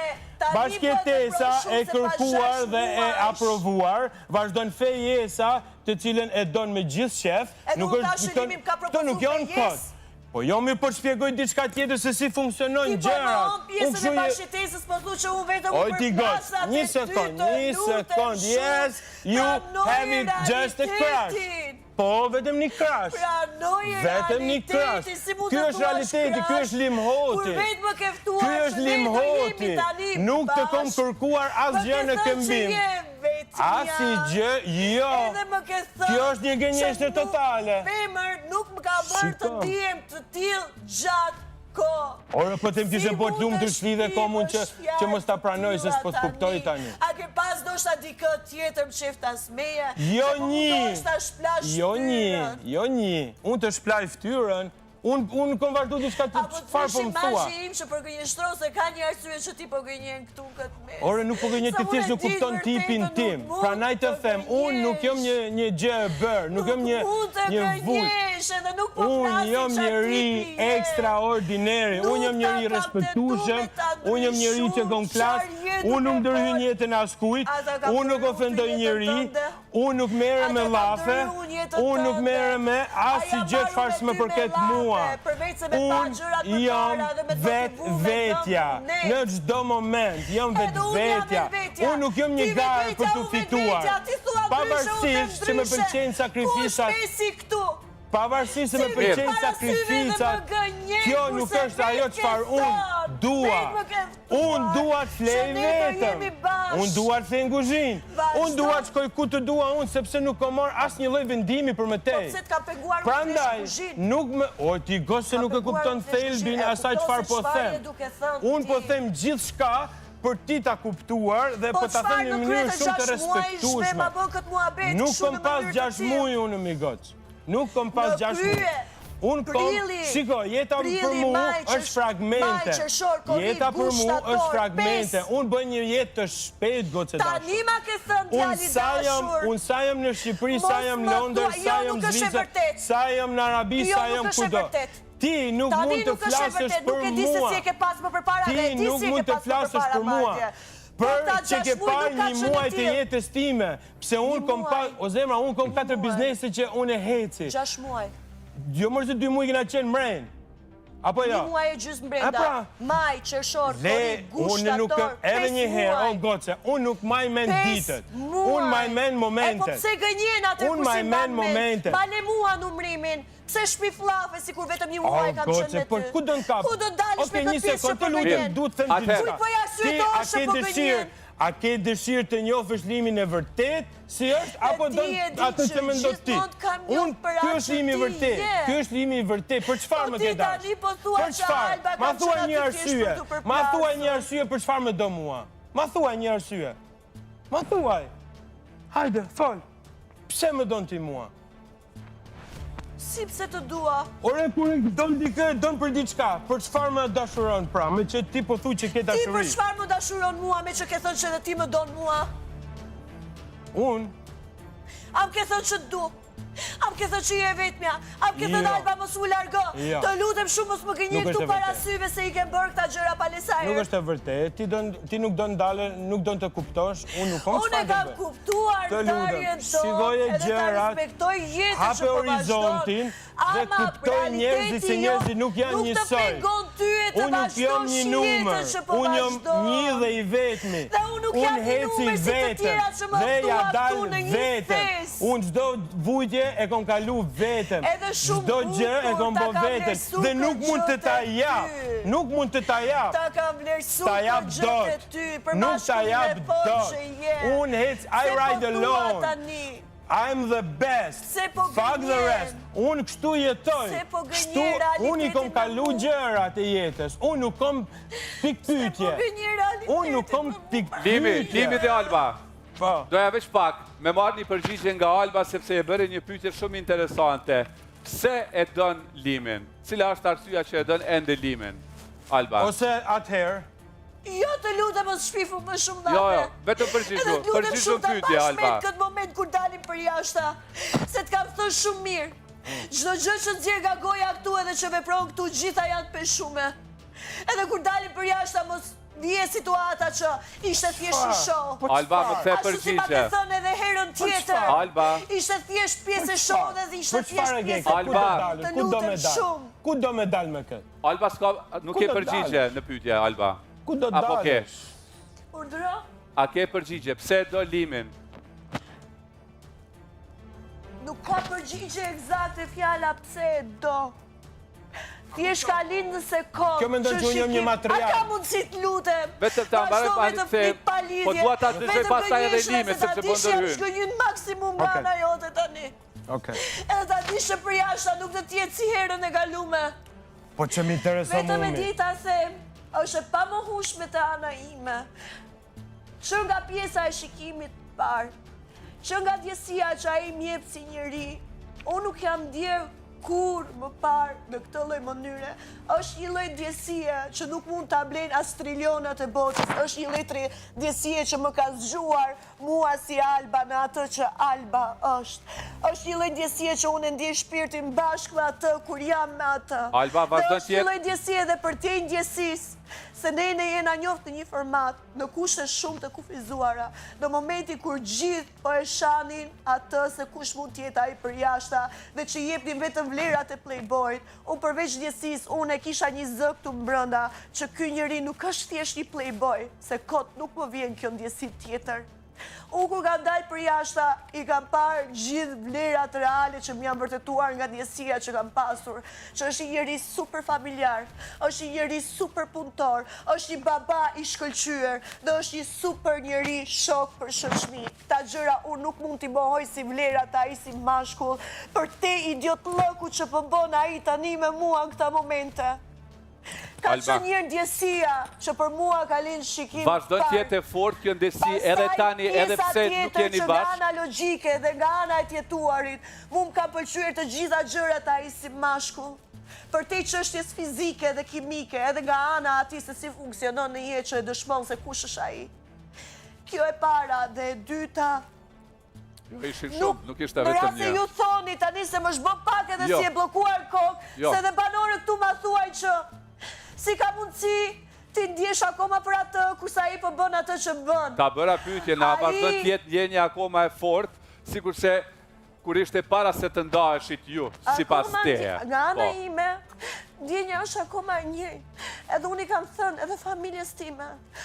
Bashkëtesa e kërkuar dhe e aprovuar, vazhdon fejesa të cilën e don me gjithë qef. E nuk ta shëllimi ka propozu fejes? Po jo mi për shpjegoj diçka tjetër se si funksionojnë gjërat. Ti po në pjesën e bashkëtesës po thu që unë vetëm Oj ti gos, një sekund, yes, you have it just a crush. Po, vetëm një crush. Vetëm një crush. Ky është realiteti, ky është limhoti. Ky është limhoti. Nuk të kom kërkuar asgjë në këmbim. Asgjë, jo. Kjo është një gënjeshtër totale. Femër nuk më ka bërë të dijem të tillë gjatë kohë. Ore, po tem kishe po të lumë të shlidhe komun që mos ta pranoj se s'po të kuptoj tani. A ke pas do shta dikë tjetër më shef tas meja? Jo një. Do shta shplash ftyrën? Jo një. Unë të shplaj ftyrën. Unë kom vazhdu diçka të çfarë po më thua. Apo të im që po gënjeshtro se ka një arsye që ti po gënjen këtu këtë mes. Ore, nuk po gënjen ti thjesht nuk kupton tipin tim. Prandaj të them, unë nuk jam një gjë e bërë, nuk jam një vujt. Unë jam njëri ekstraordinari, unë jam njëri respektueshëm, unë jam njëri që gon klas, unë nuk ndërhyj jetën e askujt, unë nuk ofendoj njëri, unë nuk merrem me llafe, unë nuk merrem me asnjë gjë çfarë më përket mua. Unë jam vetja, në çdo moment jam vetja. Unë nuk jam një garë për të fituar. Pavarësisht që më pëlqejnë sakrificat. Pavarësisht se më pëlqejnë sakrificat, kjo nuk është ajo çfarë unë dua. Unë dua të flej vetëm. Unë dua të flej në kuzhinë. Unë dua të shkoj ku të dua unë sepse nuk kam marrë asnjë lloj vendimi për më tej. Prandaj nuk më, o ti gos se nuk e kupton thelbin e asaj çfarë po them. Unë po them gjithçka për ti ta kuptuar dhe po ta them në mënyrë shumë të respektueshme. Nuk kom pas 6 muaj unë mi goc. Nuk kom pas 6 muaj. Unë kom, shiko, jeta për mu është fragmente. Jeta për mu është fragmente. Unë bëj një jetë të shpejt, goce dashur. Unë sa jam në Shqipëri, sa jam në Londër, sa jam në Zvicër, sa jam në Arabi, sa jam kudo. Ti nuk mund të flasësh për mua. Ti nuk mund të flasësh për mua. Për që ke parë një muaj të jetës time. Pse unë kom parë, o zemra, unë kom 4 biznese që unë e heci. 6 muaj. Jo mërë se 2 muaj kena qenë mrenë. Apo jo? 1 muaj e gjysmë brenda. Maj, qershor, korrik, gusht, shtator, 5 muaj. Edhe një herë, o goce, unë nuk maj men ditët. Unë maj men momentet. E po pse gënjen atë kur si mban men? Bale mua numrimin. Pse shpifllafe si kur vetëm 1 muaj kam qenë me ty? Por ku do n'kap? Ku do dalësh me këtë pjesë që po gënjen? Du të them diçka. Kuj po ja syetosh që po gënjen? A ke dëshirë të njohësh limin e vërtet, si është, apo do atë që mendon ti? Unë, ky është limi i vërtet, ky është limi i vërtet, për çfarë më ke dashur? Për çfarë? Ma thuaj një arsye, ma thuaj një arsye për çfarë më do mua. Ma thuaj një arsye. Ma thuaj. Hajde, fol. Pse më don ti mua? Si pse të dua? Ore, kur don dikë, don për diçka. Për çfarë më dashuron pra? Me që ti po thu që ke dashuri. Ti për çfarë më dashuron mua me që ke thënë që edhe ti më don mua? Unë? Am ke thënë që të du? Am ke thënë që je vetmja? Am ke thënë Alba mos u largo? Të lutem shumë mos më gënjej këtu para syve se i ke bërë këta gjëra palesare. Nuk është e vërtet. Ti nuk don dalë, nuk don të kuptosh. Unë nuk kam çfarë. Unë e kam kuptuar ndarjen tonë. Shikoje gjërat. Edhe ta respektoj jetën që po vazhdon. Hape horizontin dhe kuptoj njerëzit se njerëzit nuk janë njësoj. Nuk të pengon ty e të vazhdosh jetën që po vazhdon. Unë jam një dhe i vetmi. Dhe unë nuk jam një numër si të tjera që më ftua këtu në një festë. Unë çdo vujtje e kom kalu vetëm. Çdo gjë e kom bë vetëm. Dhe nuk mund të ta jap. Nuk mund të ta jap. Ta kam vlerësuar për gjërat e ty, për mashkullinë e fortë që je. Unë I ride alone. I'm the best. Fuck the rest. Unë kështu jetoj. Unë i kom kalu gjërat e jetës. Unë nuk kom pikpyetje. Unë nuk kom pikpyetje. Limi dhe Alba. Doja veç pak, me marrë një përgjigje nga Alba, sepse e bëri një pyetje shumë interesante. Pse e dën limin? Cila është arsyeja që e dën ende limin, Alba? Ose atëherë? Jo të lutem mos shpifu më shumë dhate. Jo, vetëm përgjigju pyetje, Alba. Edhe këtë moment kur dalim për jashta, se të kam thënë shumë mirë. Çdo gjë që zgjer nga goja këtu edhe që vepron këtu, gjitha janë të peshume. Edhe kur dalim për jashtë mos vije situata që ishte thjesht një show. Alba, më the Ashtu si ma përgjigje. ke thënë edhe herën tjetër. Alba. Ishte thjesht pjesë e show dhe ishte Për çfarë thjesht ke? pjesë e Alba. Të Ku do me lutem dal? shumë. Ku do me dal me këtë? Alba nuk Ku ke do përgjigje në pyetje, Alba. Ku do Apo ke? dalësh? Urdhëro? A ke përgjigje? Pse do limin? Nuk ka përgjigje eksakte fjala pse e do. Thjesht ka lindë se kohë. Kjo mendon që unë jam një material. A ka mundësi të lutem? Vetëm ta mbaroj Vazhdo pari vetëm se flit pa lidhje. po dua ta dëgjoj pastaj edhe limin sepse po ndërhyn. ndërhyn. Shkënjyn maksimum nga Okej. ana jote tani. Okej. Edhe ta dish që për jashta nuk do t'jetë si herën e galume. Po që më intereson Vetëm e mua. dita se është e pamohueshme te ana ime. Që nga pjesa e shikimit të parë, që nga djesia që ai më jep si njeri, unë nuk jam ndjer kur më parë në këtë lloj mënyre. Është një lloj djesie që nuk mund ta blejnë as trilionat e botës. Është një lloj djesie që më ka zgjuar mua si Alba në atë që Alba është. Është një lloj djesie që unë ndjej shpirtin bashkë me atë kur jam me atë. Alba, vazhdo Dhe është një tjetë. lloj djesie edhe për te ndjesisë. Se ne jena njoftë në një format në kushte shumë të kufizuara. Në momenti kur gjithë po e shanin atë se kush mund t'jetë ai për jashta dhe që jepnin vetëm vlerat e Playboyt, unë përveç ndjesisë, unë e kisha një zë këtu mbrënda që ky njeri nuk është thjesht një Playboy, se kot nuk më vjen kjo ndjesi tjetër. Unë kur kam dalë për jashta, i kam parë gjithë vlerat reale që më janë vërtetuar nga ndjesia që kam pasur, që është një njeri super familjar, është një njeri super punëtor, është një baba i shkëlqyer dhe është një super njeri shok për shoqëri. Këta gjëra unë nuk mund t'i mohoj si vlerat ai si mashkull për te idiotlëku që po bën ai tani me mua në këta momente. Ka Alba. që një ndjesia që për mua ka linë shikim Vazhdo t'jetë e fort kjo ndesi edhe tani edhe pse nuk jeni Nga bashkë. ana logjike dhe nga ana e tjetuarit, mu më ka pëlqyer të gjitha gjërat ai si mashkull. Për te çështjes fizike dhe kimike, edhe nga ana ati se si funksionon në jetë që e dëshmon se kush është ai. Kjo e para dhe e dyta. Jo, ishin shumë, nuk ishte vetëm Në rast se një. ju thoni tani se më shbë pak edhe Jo. si e blokuar kokë, Jo. se dhe banorët këtu ma thuaj që si ka mundësi ti ndjesh akoma për atë, kurse ai po bën atë që bën. Ta bëra pyetje, na Ai- vazhdo t'jetë ndjenja akoma e fort, sikurse kur ishte para se të ndaheshit ju, sipas Akoma teje. Nga ana Po. ime, ndjenja është akoma e njëjtë. Edhe unë i kam thënë, edhe familjes time.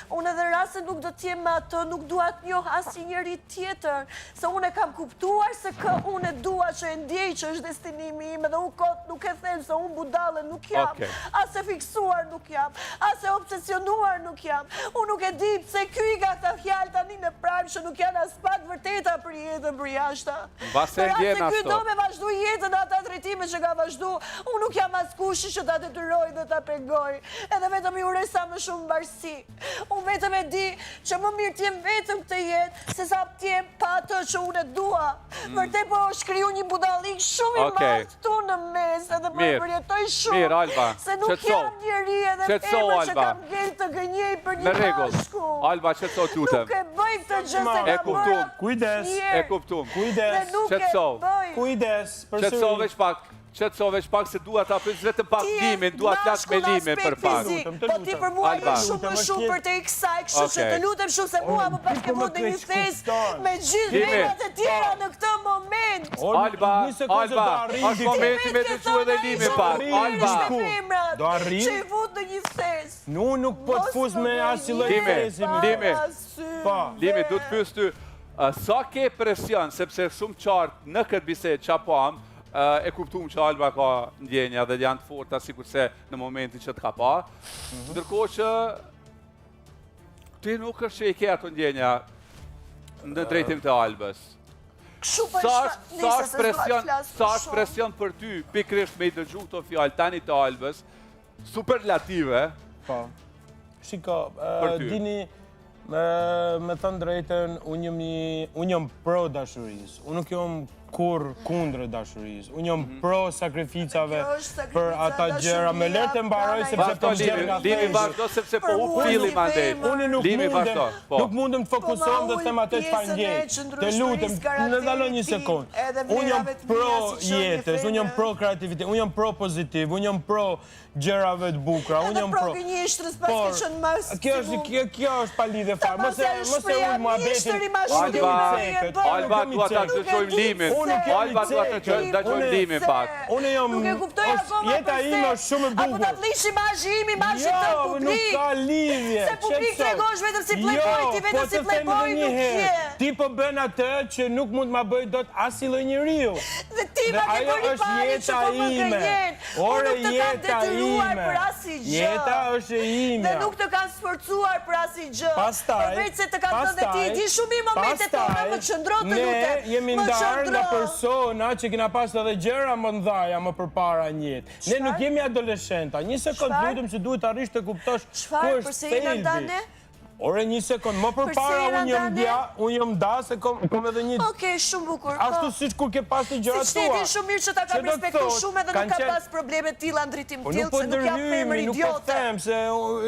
Unë edhe rase nuk do t'jem me atë, nuk dua të njoh asnjë njeri tjetër, se unë e kam kuptuar se unë e dua që e ndjej që është destinimi im, edhe unë kot nuk e them se unë budale nuk jam, Okej. as e fiksuar nuk jam, as e obsesionuar nuk jam. Unë nuk e di pse ky i ka këta fjalë tani në prime që nuk janë as pak vërteta për jetën për jashta. Mbase Për atë ndjen se ky ashtu. do me vazhdu jetën ata drejtime që ka vazhdu, unë nuk jam as kushi që ta detyroj dhe ta pengoj, edhe vetëm i uroj sa më shumë mbarësi. Unë vetëm e di që më mirë t'jem vetëm këtë jetë, se sa t'jem pa atë që unë e dua. Vërtet po shkriju një budallik shumë i Okej. madh këtu në mes, edhe po e Mirë. përjetoj shumë, Mirë, Alba, se nuk qetëso. jam njeri edhe Qetëso, emër që Alba. kam ngel të gënjej për Në një rregull. bashku. Alba, qetëso t'lutem. Nuk e bëj këtë gjë se E kam bërë kuptum. Kujdes. E kuptum. Dhe Kujdes. nuk e Qetëso. bëj. Kujdes. Qetëso Përsëri. veç pak. Qetëso veç pak se dua ta pyes vetëm pak limin, dua t'las me limin për pak. Po ti për mua Alba. je shumë më shumë për te kësaj, kështu që Okej. të lutem shumë se mua më pas ke Ku më vënë në një keq thes kupton. me gjithë Limi. vetat e tjera në këtë moment. Alba, Alba, është momenti me të thua edhe limin pak. Alba, Do arrin? Që i vut në një thes. Nuk po të fuz me asnjë lloj Limi, tezi. Limi. Po. Limi, du të pyes ty, sa ke presion, sepse shumë qartë në këtë bisedë që po am, e kuptum që Alba ka ndjenja dhe janë të forta sikurse në momentin që të ka pa. Ndërkohë që ti nuk është që i ke ato ndjenja në drejtim të Albës. Kështu po Sa është presion për ty, pikrisht me i dëgju këto fjalë tani të Albës, superlative, Po. Shiko, Për ty. dini, me thënë drejtën, unë jam pro dashurisë. Unë nuk jam kur kundër dashurisë. Unë jam pro sakrificave për ata gjëra. Me lërë të mbaroj sepse po vjen nga Limi vazhdo sepse po hu fillim andej. Unë nuk mundem të fokusohem dhe të them atë çfarë ndjej. Të lutem, në dalloj një sekond. Unë jam pro jetës, unë jam pro kreativitet, unë jam pro pozitiv, unë jam pro gjërave të bukura, unë jam pro gënjeshtrës pas ke qenë maksimum. Kjo është pa lidhje fare. Mos e ul muhabetin. Alba, dua ta dëgjojmë Limin. Alba, dua ta dëgjojmë Limin pak. Unë jam jeta ime është shumë e bukur. Apo ta flish imazhi të publik. Nuk ka lidhje. Se publik tregosh vetëm si playboy, ti vetëm si playboy nuk je. Ti po bën atë që nuk mund ma bëj dot asnjë njeriu. Dhe ti ma ke bëri pari që po më gënjen. Ore, jeta ime. Për asnjë gjë. Jeta është e ime. Dhe nuk të kanë sforcuar për asnjë gjë. Pastaj, përveç se të kanë thënë ti, di shumë i momentet tona më qëndro të lutem. Ne jemi ndarë nga persona që kena pas edhe gjëra më ndhaja më përpara një jetë. Ne nuk jemi adoleshenta. Një sekond lutem që duhet të arrish të kuptosh ku është thelbi. Ore, një sekund, më përpara unë jam da se kom edhe një... Okej, shumë bukur. Ashtu siç kur ke pas të gjërat tua. Si që ti shumë mirë që ta kam respektu shumë edhe nuk ka pas probleme tila ndritim tillë, se nuk jam femër idiote. Nuk po them, se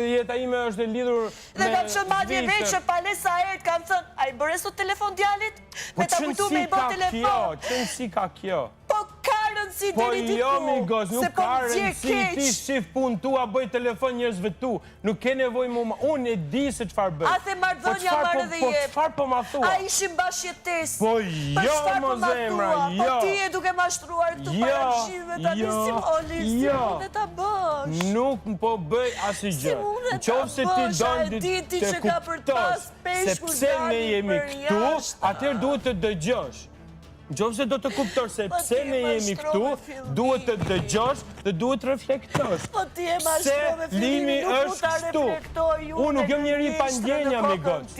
jeta ime është e lidhur me... Dhe kam qënë madje veç që palesa ert kam thënë, a i bëre sot telefon djalit? Me ta kujtu me i bo telefon. Qënë si ka kjo? Po ka rëndësi deri diku. Po jo, migos, nuk ka rëndësi, ti shif pun tua, bëj telefon njerëzve tu. Nuk ke nevoj mu ma, unë e di se qfar bëj. A the mardhënja marrë dhe jep. Po qfar po ma thua? A ishim bashkëjetes. Po jo, mo zemra, jo. Po ti e duke mashtruar këtu parashive, ta nisim Oli, si mund e ta bësh? Nuk po bëj asë gjë. Në qovë se ti donë të kuptosh se pse ne jemi këtu, atër duhet të dëgjosh. Në qovë se do të kuptosh se pse ne jemi këtu, duhet të dëgjosh dhe duhet të reflektosh. Po ti e mashtrove Limi është kështu. Unë nuk jam njeri pa ndjenja, amigos.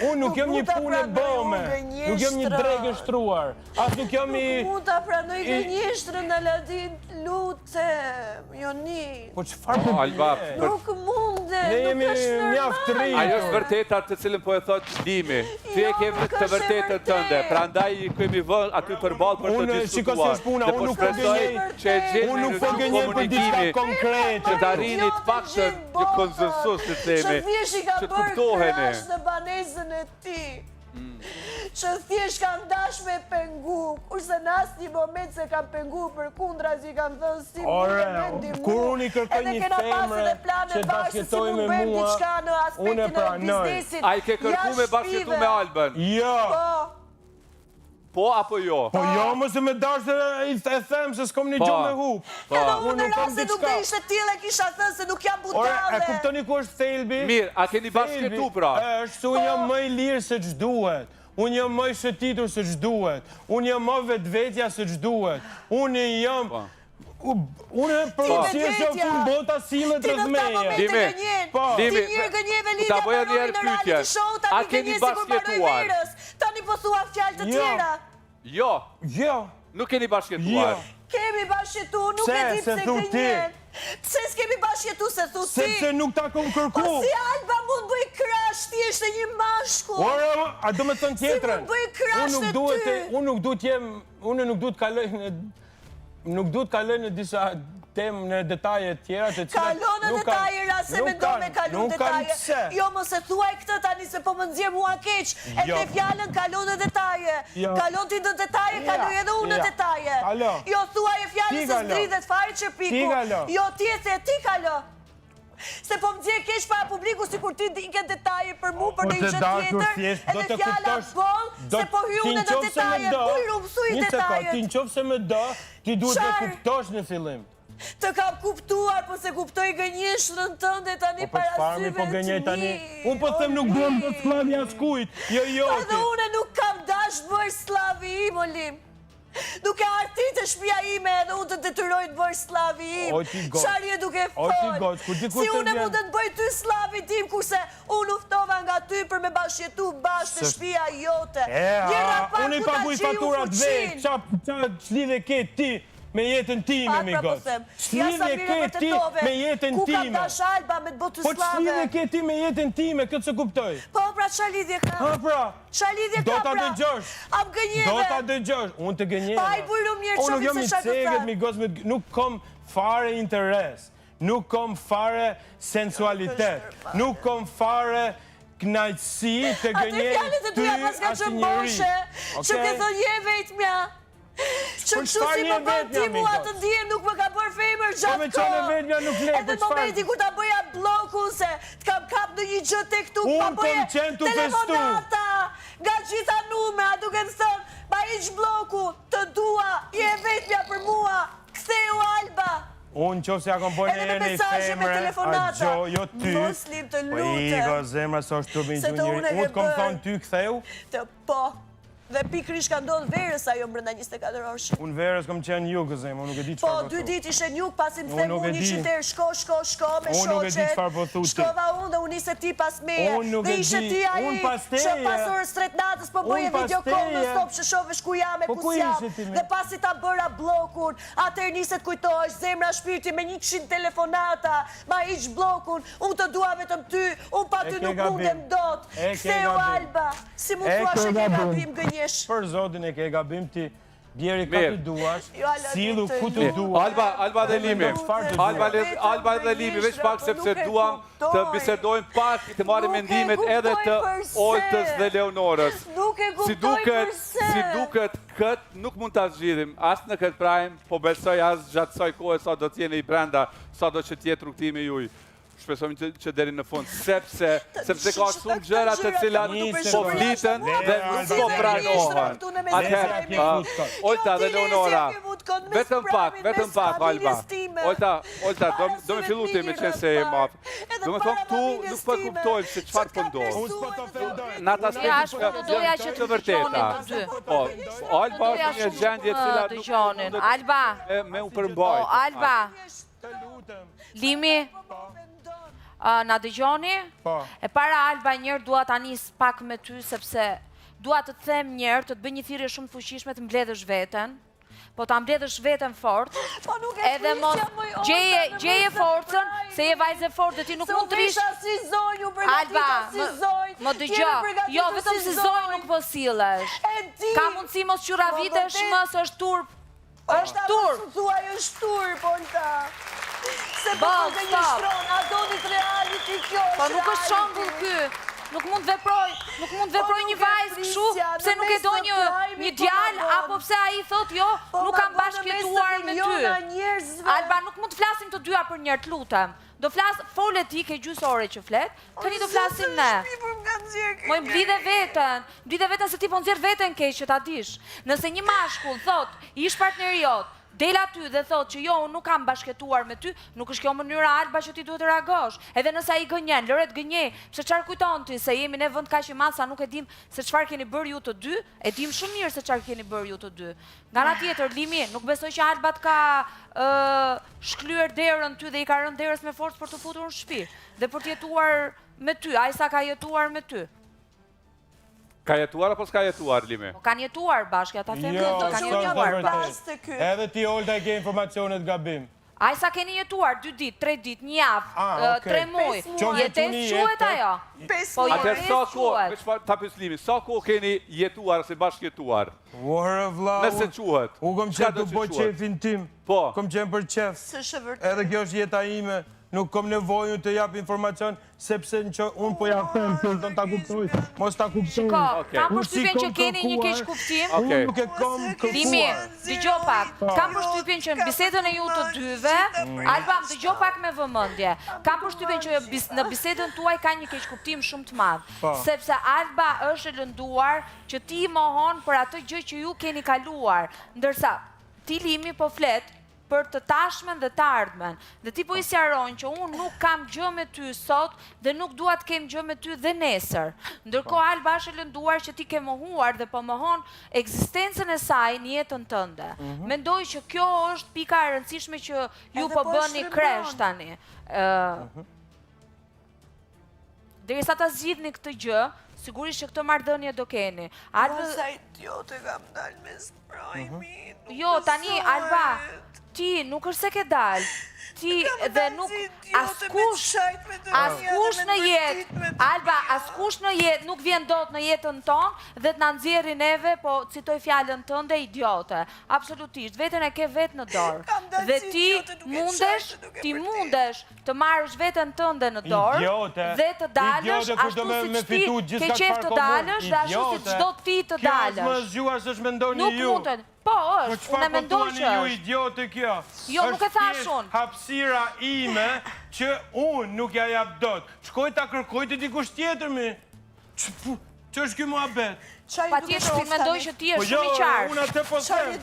Unë nuk jam një punë e bome. Nuk jam një drejgë shtruar. As nuk jam i... Nuk mund ta pranoj gënjeshtrën, Aladin, lutem, Joni. Po çfarë po bie? Nuk munde, ne jemi mjaft të rinj. Ajo është vërteta të cilën po e thot Limi. Ti e ke të vërtetën tënde. Prandaj kemi vënë aty përballë për të diskutuar. Unë nuk po gënjej. Unë nuk po gënjej për diçka konkrete. Që të arrini të paktën një konsensus të themi. Që kuptoheni. Në banesën e ti. Që thjesht kam dash me pengu, kurse në asnjë moment se kam pengu për kundra që i kam thënë si Ore, kur unë i kërkoj një femre që bashkëtoj me mua, unë e pranoj. A i ke kërku me bashkëtu me Albën? Jo. Po apo jo? Po jo, mëse me dash dhe i them se s'kom një gjo me hup. Edhe unë në rast se nuk dhe ishte tjile kisha thënë se nuk jam budale. Ore, e kuptoni ku është thelbi? Mirë, a keni bashkëtu pra? është se unë jam më i lirë se që duhet. Unë jam më i shëtitur se që duhet. Unë jam më vetvetja se që duhet. Unë jam... Unë e përësia që kur bota silët rëzmeje. Limi, ta bëja njerë pytje. A keni bashkëtuar? Tani po thua fjalë të tjera. Jo. Jo. Nuk keni bashkëtuar. Kemi bashkëtu, nuk e di pse gënjen. Pse s'kemi bashkëtu se thu ti? Sepse nuk ta kom kërku. Po si Alba mund bëj krash, ti është një mashkull. Ore, a do me thënë tjetërën? Si mund bëj krash të ty? Unë nuk duhet jem, unë nuk duhet kaloj në... Nuk duhet kaloj në disa temë, në detaje tjera të cilat... Kalo në detaje, se me do me kalu në detaje. Jo, mos e thuaj këtë tani se po më nëzirë mua keq. E te fjallën kalo në detaje. Kalo ti në detaje, kaloj edhe unë në detaje. Jo, thuaj e fjallën se s'dridhet fare që piku. Jo, ti e the ti kalo. Se po më dzirë keq para publiku si kur ti dinke detaje për mu për në ishë tjetër. Edhe fjallën bol, se po hy unë në detaje, bujë rumësu i detaje. Ti në qofë se me do, ti duhet të kuptosh në fillim. Të kam kuptuar, po se kuptoj gënjeshrën tënde tani para syve të mi. Unë po them nuk duhem të slavi askujt, jo joti. Edhe une nuk kam dash bërë slavi im, Olim. Duke artit e shpia ime edhe unë të detyroj të bërë slavi im. Qarje duke folë. Si une mund të bëj ty slavi tim, kurse unë uftova nga ty për me bashkjetu bashkë të shpia jote. Unë i paguj faturat vetë, qa shlidhe ke ti me jetën time, mi gotë. Shlidhe ke ti me jetën time. Ku kam dash Alba me të botu slave. Po shlidhe ke ti me jetën time, këtë se kuptoj. Po pra zemra qa lidhje ka? Ha pra, Qa lidhje ka do ta pra? dëgjosh. Am gënjeve. Do ta dëgjosh, unë të gënjeva. Pa, i bujru mirë Unë nuk qëmi jam se i qa të cegët, tha. mi gosme, nuk kom fare interes, nuk kom fare sensualitet, nuk kom fare knajtësi të Ate gënjej fjallet e ty tuja pas ka asë që njëri. mboshe, që ke thonë je vetëmja. Që kështu çfarë si je më bën vetëmja, ti mua Miko? të ndihem nuk më ka bërë femër Po gjatë me qane vetëmja nuk lej, Edhe për çfarë? momenti kur ta bëja blokun se t'kam kap në një gjë tek tu, Unë pa kom bëje qenë tu festu. telefonata nga gjitha numra, duke të thënë, pa iq bloku, të dua, je vetëmja për mua, ktheu Alba. Unë që se ja kom bojnë Edhe me e një mesazhe, me femre, a telefonata. gjo, jo ty. Muslim, të Po lutem. iko, zemra, so është të Se bëjnë të gjë unë e njëri. Unë ke kom bërë. thonë ty ktheu, Të po, dhe pikrish ka ndodhë verës ajo brenda 24 orësh. unë verës kom qenë jugë, zemë, unë nuk e di Po, çfarë po 2 thu. ditë ishe njuk, pasi më Unë them nuk e unë një di. qyter, shko me Unë nuk e di shoqet. çfarë po thu ti. Shkova unë dhe unë nise ti pas meje. Unë nuk Dhe e ishe di. ti ai Unë pas teje. që pas orës 3 natës po bëje Unë pas video call teje. në stop që shovesh ku jam e Po ku ku jam. ishe ti me? Dhe pasi ta bëra blokun, atëherë niset kujtohesh zemra shpirti me 100 telefonata, ma iq blokun, unë të dua vetëm ty, unë pa ty ke nuk gabim. mundem dot. E ke Ktheu gabim. Alba, si mund E thua ke që ke gabim. gabim gënjesh. Për zotin e ke gabim ti, bjeri ka Mirë. të duash, Jo, Ala, silu të ku të lutem. duash. Alba dhe Limi. Alba dhe Limi, veç pak sepse duam të bisedojmë pak, të marrim Nuk e mendimet kuptoj edhe të përse. Oltës dhe Leonorës. Nuk e Si kuptoj duket, përse. si duket këtë nuk mund ta zgjidhim as në këtë prajm, po besoj as gjatë kësaj kohe sa do të jeni i brenda, sa do që të jetë rrugtimi juaj. Shpresojmë që deri në fund, sepse ka shumë gjëra të cilat po fliten dhe nuk po pranohen. Atëherë, Olta dhe Leonora, vetëm pak, Alba. Olta, do me fillu ti me qenë se e mafë. Do me thonë, tu nuk po kuptojmë se çfarë po ndodh. Unë s'po të ofendoj. Në atë aspekt doja që të vërteta. dëgjonin të dy. Po, Alba Doja është një shumë gjendje e cila nuk dëgjonin. mundet Alba, me u po, përmbajtur. Alba, Të lutem. Limi, na dëgjoni? Po. E para Alba njërë dua ta nis pak me ty, sepse dua të të them njërë, të të bëj një thirrje shumë të fuqishme të mbledhësh veten, po ta mbledhësh veten fort, Po nuk e edhe mos prisja, moj, Olta, gjeje në forcën, prime. se je vajzë e fortë dhe ti nuk Se mund të rish. vesha si zonjë, u Alba, përgatita si zonjë. më dëgjo, jo, vetëm si zonjë nuk po sillesh. E di. Ka mundësi mos qura vitesh vërtet. mës është turp. është turp. Është thua, është turp, Olta. Se po Ball, të një stop. shtron, a donit reality kjo është Po nuk është shembull ky. Nuk mund veproj një vajzë kështu, pse nuk e do një djalë, apo pse ai thot jo, nuk kam bashkëjetuar me ty. Alba, nuk mund të flasim të dyja për njërt, lutem. Do fole ti, ke gjysë ore që flet, tani do flasim ne. Moj mblidhe veten se ti po nxjerr veten keq që ta dish. Nëse një mashkull thot, ish partneri jot, del aty dhe thot që jo, unë nuk kam bashkëtuar me ty, nuk është kjo mënyra Alba që ti duhet të reagosh. Edhe nëse ai gënjen, lëre të gënjej, pse çfarë kujton ti se jemi në vend kaq i madh sa nuk e dim se çfarë keni bërë ju të dy, e dim shumë mirë se çfarë keni bërë ju të dy. Nga ana tjetër, Limi, nuk besoj që Alba të ka shklyer derën ty dhe i ka rënë derës me forcë për të futur në shtëpi dhe për të jetuar me ty, ai sa ka jetuar me ty. Ka jetuar apo s'ka jetuar, Limi? Po kanë jetuar bashkë, ata them Jo, do kanë s'është jetuar vërtet. bashkë. Edhe ti, Olta, e ke informacionet gabim. Ai sa keni jetuar 2 ditë, 3 ditë, një javë, 3 muaj. Jetes quhet ajo? Po Atëherë jetes sa kohë, quhet. veç ta pyes Limi, sa kohë keni jetuar ose bashkëjetuar? Ore, vlla, Nëse quhet. u kom çka qenë do të që boj quhet? qefin tim. Po. Kom qenë për qef. S'është vërtet. Edhe kjo është jeta ime. Nuk kom nevojë të jap informacion, sepse unë po ja them se do ta kuptoj. Mos ta kuptoj. Shiko, kam Unë përshtypjen si që keni një keq kërkuar, kuptim. Unë nuk e kom Limi, kërkuar. dëgjoj pak. Kam përshtypjen që në bisedën e ju të dyve, Alba, dëgjoj pak me vëmendje. Kam përshtypjen që në bisedën tuaj ka një keq kuptim shumë të madh, sepse Alba është e lënduar që ti i mohon për atë gjë që ju keni kaluar, ndërsa ti Limi po flet për të tashmen dhe të ardhmen. Dhe ti po i sqaron që unë nuk kam gjë me ty sot dhe nuk dua të kem gjë me ty dhe nesër. Ndërkohë Alba është e lënduar që ti ke mohuar dhe po mohon ekzistencën e saj në jetën tënde. Mendoj që kjo është pika e rëndësishme që ju po bëni kresh tani. Derisa ta zgjidhni këtë gjë, sigurisht që këtë marrëdhënie do keni. Sa idiote kam dalë me sprajmi. Jo, tani Alba, ti nuk është se ke dalë. ti dhe nuk askush në jetë, Alba, askush në jetë nuk vjen dot në jetën tonë dhe të na nxjerrë neve, po citoj fjalën tënde idiote. Absolutisht, veten e ke vetë në dorë. Dhe ti mundesh të marrësh veten tënde në dorë dhe të dalësh ashtu siç ti ke qef të dalësh dhe ashtu siç çdo ti të dalësh. Kjo është më zgjuar se ç'mendoni ju. Nuk mund. Po, është, unë mendoj që ju idiotë kjo. Jo, nuk e thash unë. Hapësira ime që unë nuk ja jap dot. Shkoj ta kërkoj te dikush tjetër mi. Ç'është ky muhabet? Patjetër, unë mendoj që ti je shumë i qartë. Unë atë po them.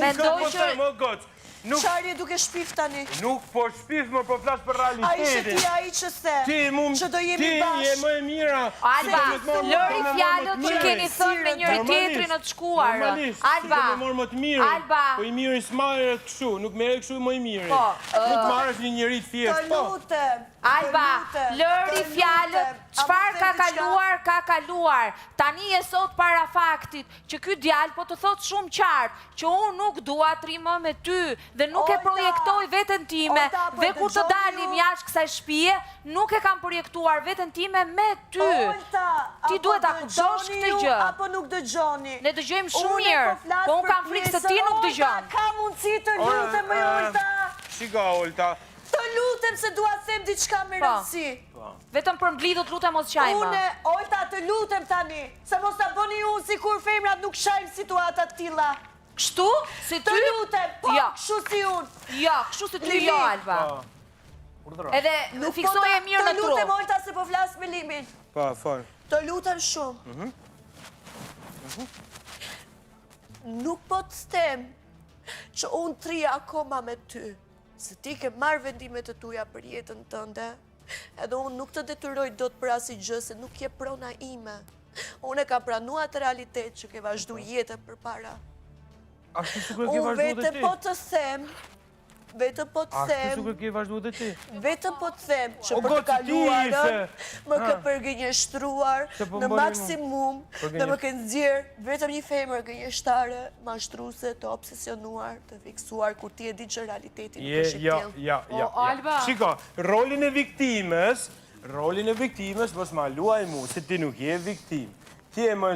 Mendoj që më goc. Çfarë duke shpif tani? Nuk po shpif, më po flas për realitetin. Ai që se. Që do jemi Ti bashkë. je më e mira. Alba, lëri fjalët që keni thënë me njëri tjetrin në të shkuar. Alba, po i miri s'marrë kështu, nuk merre kështu më i miri. Nuk marrësh një njeri thjesht. Të lutem. Alba, lëri fjalët, çfarë ka kaluar. Tani je sot para faktit që ky djalë po të thot shumë qartë që unë nuk dua të rri më me ty dhe nuk e projektoj veten time dhe kur të dalim jashtë kësaj shtëpie nuk e kam projektuar veten time me ty. Ti duhet ta kuptosh këtë gjë. Apo nuk dëgjoni. Ne dëgjojmë shumë mirë, po unë kam frikë se ti nuk dëgjon. Ka mundësi të lutem me Olta. Shiko Olta. Të lutem se dua të them diçka me rëndësi. Vetëm për mblidhut lutem mos qajma. Unë, Olta, të lutem tani, se mos ta bëni unë si kur femrat nuk shajmë situatat tilla. Kështu? Si ty? Të lutem, po, kështu si unë. Jo, kështu si ty jo, Alba. Edhe fiksoje mirë në tru. Të lutem, Olta, se po flas me Limin. Pa, fal. Të lutem shumë. Nuk po të them që unë trija akoma me ty, se ti ke marrë vendimet të tuja për jetën tënde, edhe unë nuk të detyroj do të për asnjë gjë se nuk je prona ime. Unë e kam pranuar atë realitet që ke vazhdu jetën përpara. Ashtu sikur ke Unë vazhduar dhe vetëm ti. po të them, Ashtu sikur ke vazhduar dhe ti. vetëm po të them që O, për të goci, ti kaluarën ishe. më ke përgënjeshtruar po në mbani maksimum dhe më ke nxjerr vetëm një femër gënjeshtare, mashtruese, të obsesionuar, të fiksuar kur ti e di që realiteti nuk është i tillë. Ja. Alba. Shiko, rolin e viktimës mos ma luaj mu, se ti nuk je viktim. Ti e më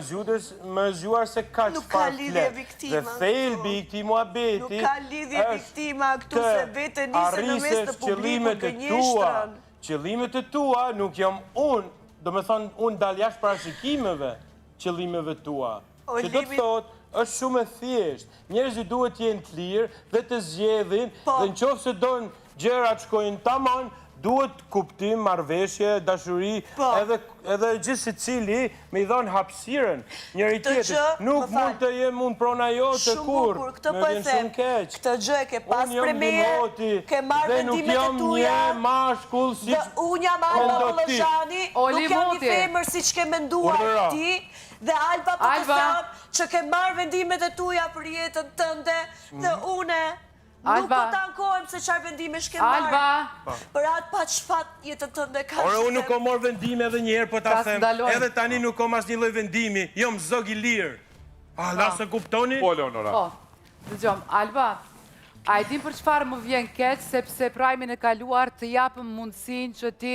zgjuar se ka që Nuk ka lidhje viktima Dhe thelbi i këtij muhabeti Nuk ka lidhje viktima këtu se vete nisë në mes të publikut gënjeshtrën. Qëllimet e tua nuk jam unë, do me thonë unë dal jashtë parashikimeve qëllimeve tua. Që do të thotë, është shumë e thjeshtë. Njerëzit duhet të jenë të lirë dhe të zgjedhin, dhe në qoftë se donë gjërat shkojnë tamam, duhet kuptim, marrëveshje, dashuri, edhe gjithë se cili me i dhonë hapësiren njëri tjetër. Nuk mund të jem unë prona jote kur, me vjen shumë keq. Këtë gjë e ke pas premier, ke marrë vendimet e tuja. Dhe nuk jam një mashkull si unë jam Alba Bollozhani, nuk jam një femër si që ke menduar ti, dhe Alba po të thamë që ke marrë vendimet e tuja për jetën tënde, dhe une nuk po të ankojmë se qarë vendime shke marrë. Për atë pa qfat jetën tënde ka shtem. Unë nuk ko morë vendime edhe njerë, po ta them, edhe tani nuk kom as një lloj vendimi, jom zog i lirë. La se kuptoni? Po, Leonora. Po, dëgjom, Alba, a e din për çfarë më vjen keq, sepse prajmin e kaluar të japëm mundësin që ti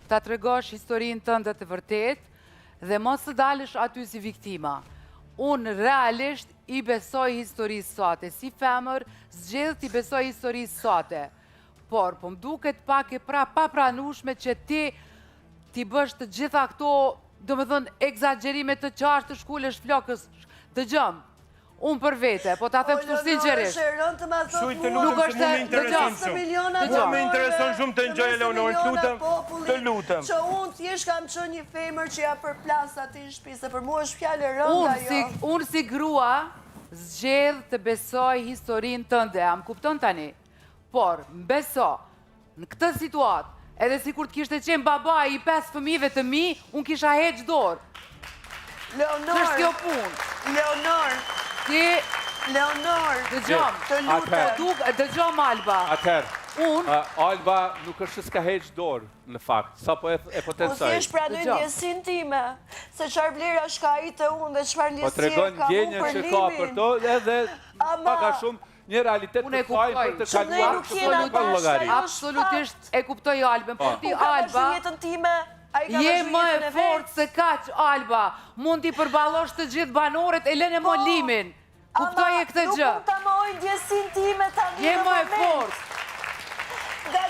ta tregosh historinë tënde të vërtet, dhe mos të dalësh aty si viktima. Unë realisht i besoj historisë sate, si femër zgjedh t'i besoj historisë sate. Por, po më duket pak e papranueshme që ti bësh të gjitha këto, do me thënë, egzagjerime të qartë të shkullesh flokës. Dëgjom, unë për vete, po ta them kështu sinqerisht. Nuk është të intereson shumë. Nuk më intereson shumë të ngjoj Eleonorën, të lutem. Që unë thjesht kam qenë një femër që ja përplas aty në shtëpi, se për mua është fjalë e rënda jo. Unë si grua zgjedh të besoj historinë tënde, am kupton tani? Por, beso, në këtë situatë, edhe si kur të kishte qenë baba i 5 fëmijëve të mi, unë kisha heq dorë. Leonor, Ç'është kjo punë? Leonor, dëgjom, të lutem. Dëgjom Alba. Atëherë, Alba nuk është s'ka heq dorë, në fakt, sa po e potencoj. Po thjesht pranoj ndjesin time, se çfarë vlerash ka ai te unë dhe çfarë Po ndjesie tregon ka unë ndjenjën për që ka për Limin. to, edhe pak a shumë një realitet Unë e të fajnë për të kuptoj. kaluar nuk të jena për llogari. bashkë, Absolutisht e kuptoj Albën, por ti Unë ka Alba, vazhdu jetën time, a i ka je vazhdu më e jetën e fort vetë. se kaq Alba, mund t'i përballosh të gjithë banorët e lënë mo Limin. Kuptoj e këtë gjë. Nuk mund të mojnë ndjesin time tani Je në më e moment. fort.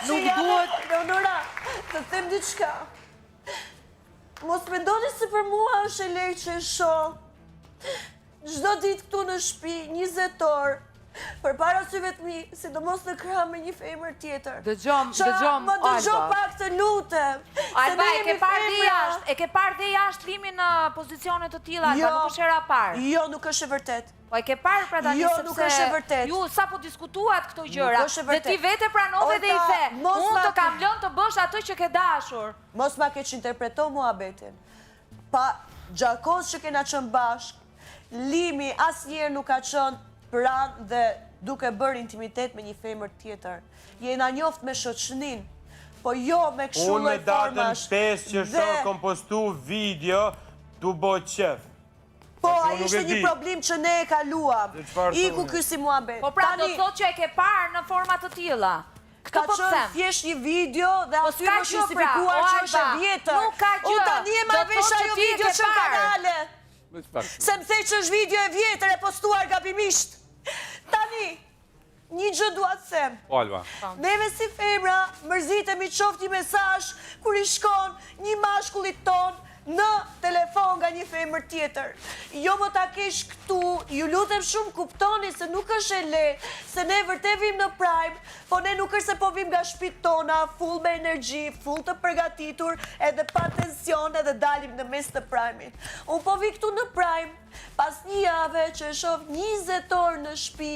Nuk duhet- Leonora, të them diçka. Mos mendoni se për mua është e lejtë që e shoh. Çdo ditë këtu në shtëpi, 20 orë, për para syve të mi, sidomos në krah me një femër tjetër. Dëgjom, Qa, më dëgjo Alba. pak të lutem. se Alba, ne e ke jemi parë dhe femra. jashtë, e ke parë dhe jashtë Limin në pozicione të tilla, Alba, nuk është era parë. Jo, nuk është e vërtet. Po e ke parë pra tani Jo, sepse nuk është e vërtet. ju sapo diskutuat këto gjëra është e dhe vërtet. ti vete pranove dhe i Ota, the, mos unë ma të ke- kam lënë të bësh atë që ke dashur. Mos ma keq interpreto muhabetin. Pa gjakos që kena qënë bashk, Limi asnjëherë nuk ka qënë pranë dhe duke bërë intimitet me një femër tjetër. Jena njoft me shoqnin, po jo me Unë këshullë me e datën formash. 5 qershor kom postu video tu bo qef. Po, a Unë nuk ishte e një di. problem që ne e kaluam. Dhe çfarë Iku thonë? ky si muhabet. Po pra do Tani, të thotë që e ke parë në forma të tilla. ka Këtë po të qënë them. thjesht një video dhe Po aty s'ka më gjë, justifikuar pra, që o, është e Alba, vjetër. nuk ka gjë. Unë tani e Do marrë të vesh thotë që ajo ti e video ke që në parë. kanale. Me çfarë? Se më thej që është video e vjetër e postuar gabimisht. Tani, një gjë dua të them. Po, Alba. Neve si femra mërzitemi qoftë një mesazh kur i shkon një mashkullit ton në telefon nga një femër tjetër. Jo më ta kesh këtu, ju lutem shumë kuptoni se nuk është e lehtë, se ne vërtet vim në Prime, po ne nuk është se po vim nga shtëpitë tona, full me energji, full të përgatitur, edhe pa tension edhe dalim në mes të Prime-it. Unë po vi këtu në Prime, pas një jave që e shoh 20 orë në shtëpi,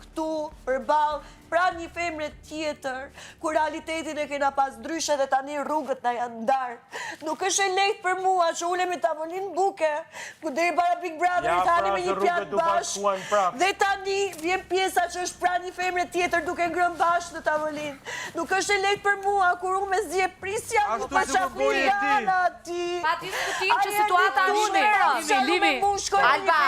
këtu, përballë, pra një femre tjetër, kur realitetin e kena pas ndryshe dhe tani rrugët na janë ndarë. Nuk është e lehtë për mua që ulemi tavolinë buke, ku deri para Big Brother Ja, i thani pra, me se një rrugët pjatë u bashkë. bashkuan prap. Dhe tani vjen pjesa që është pra një femre tjetër duke ngrënë bashkë në tavolinë. Nuk është e lehtë për mua kur unë me zje prisja, Ashtu nuk pa si kur qafni buje ti. nga ati. Pa diskutim që situata është shumë e rëndë. Limi, Alba,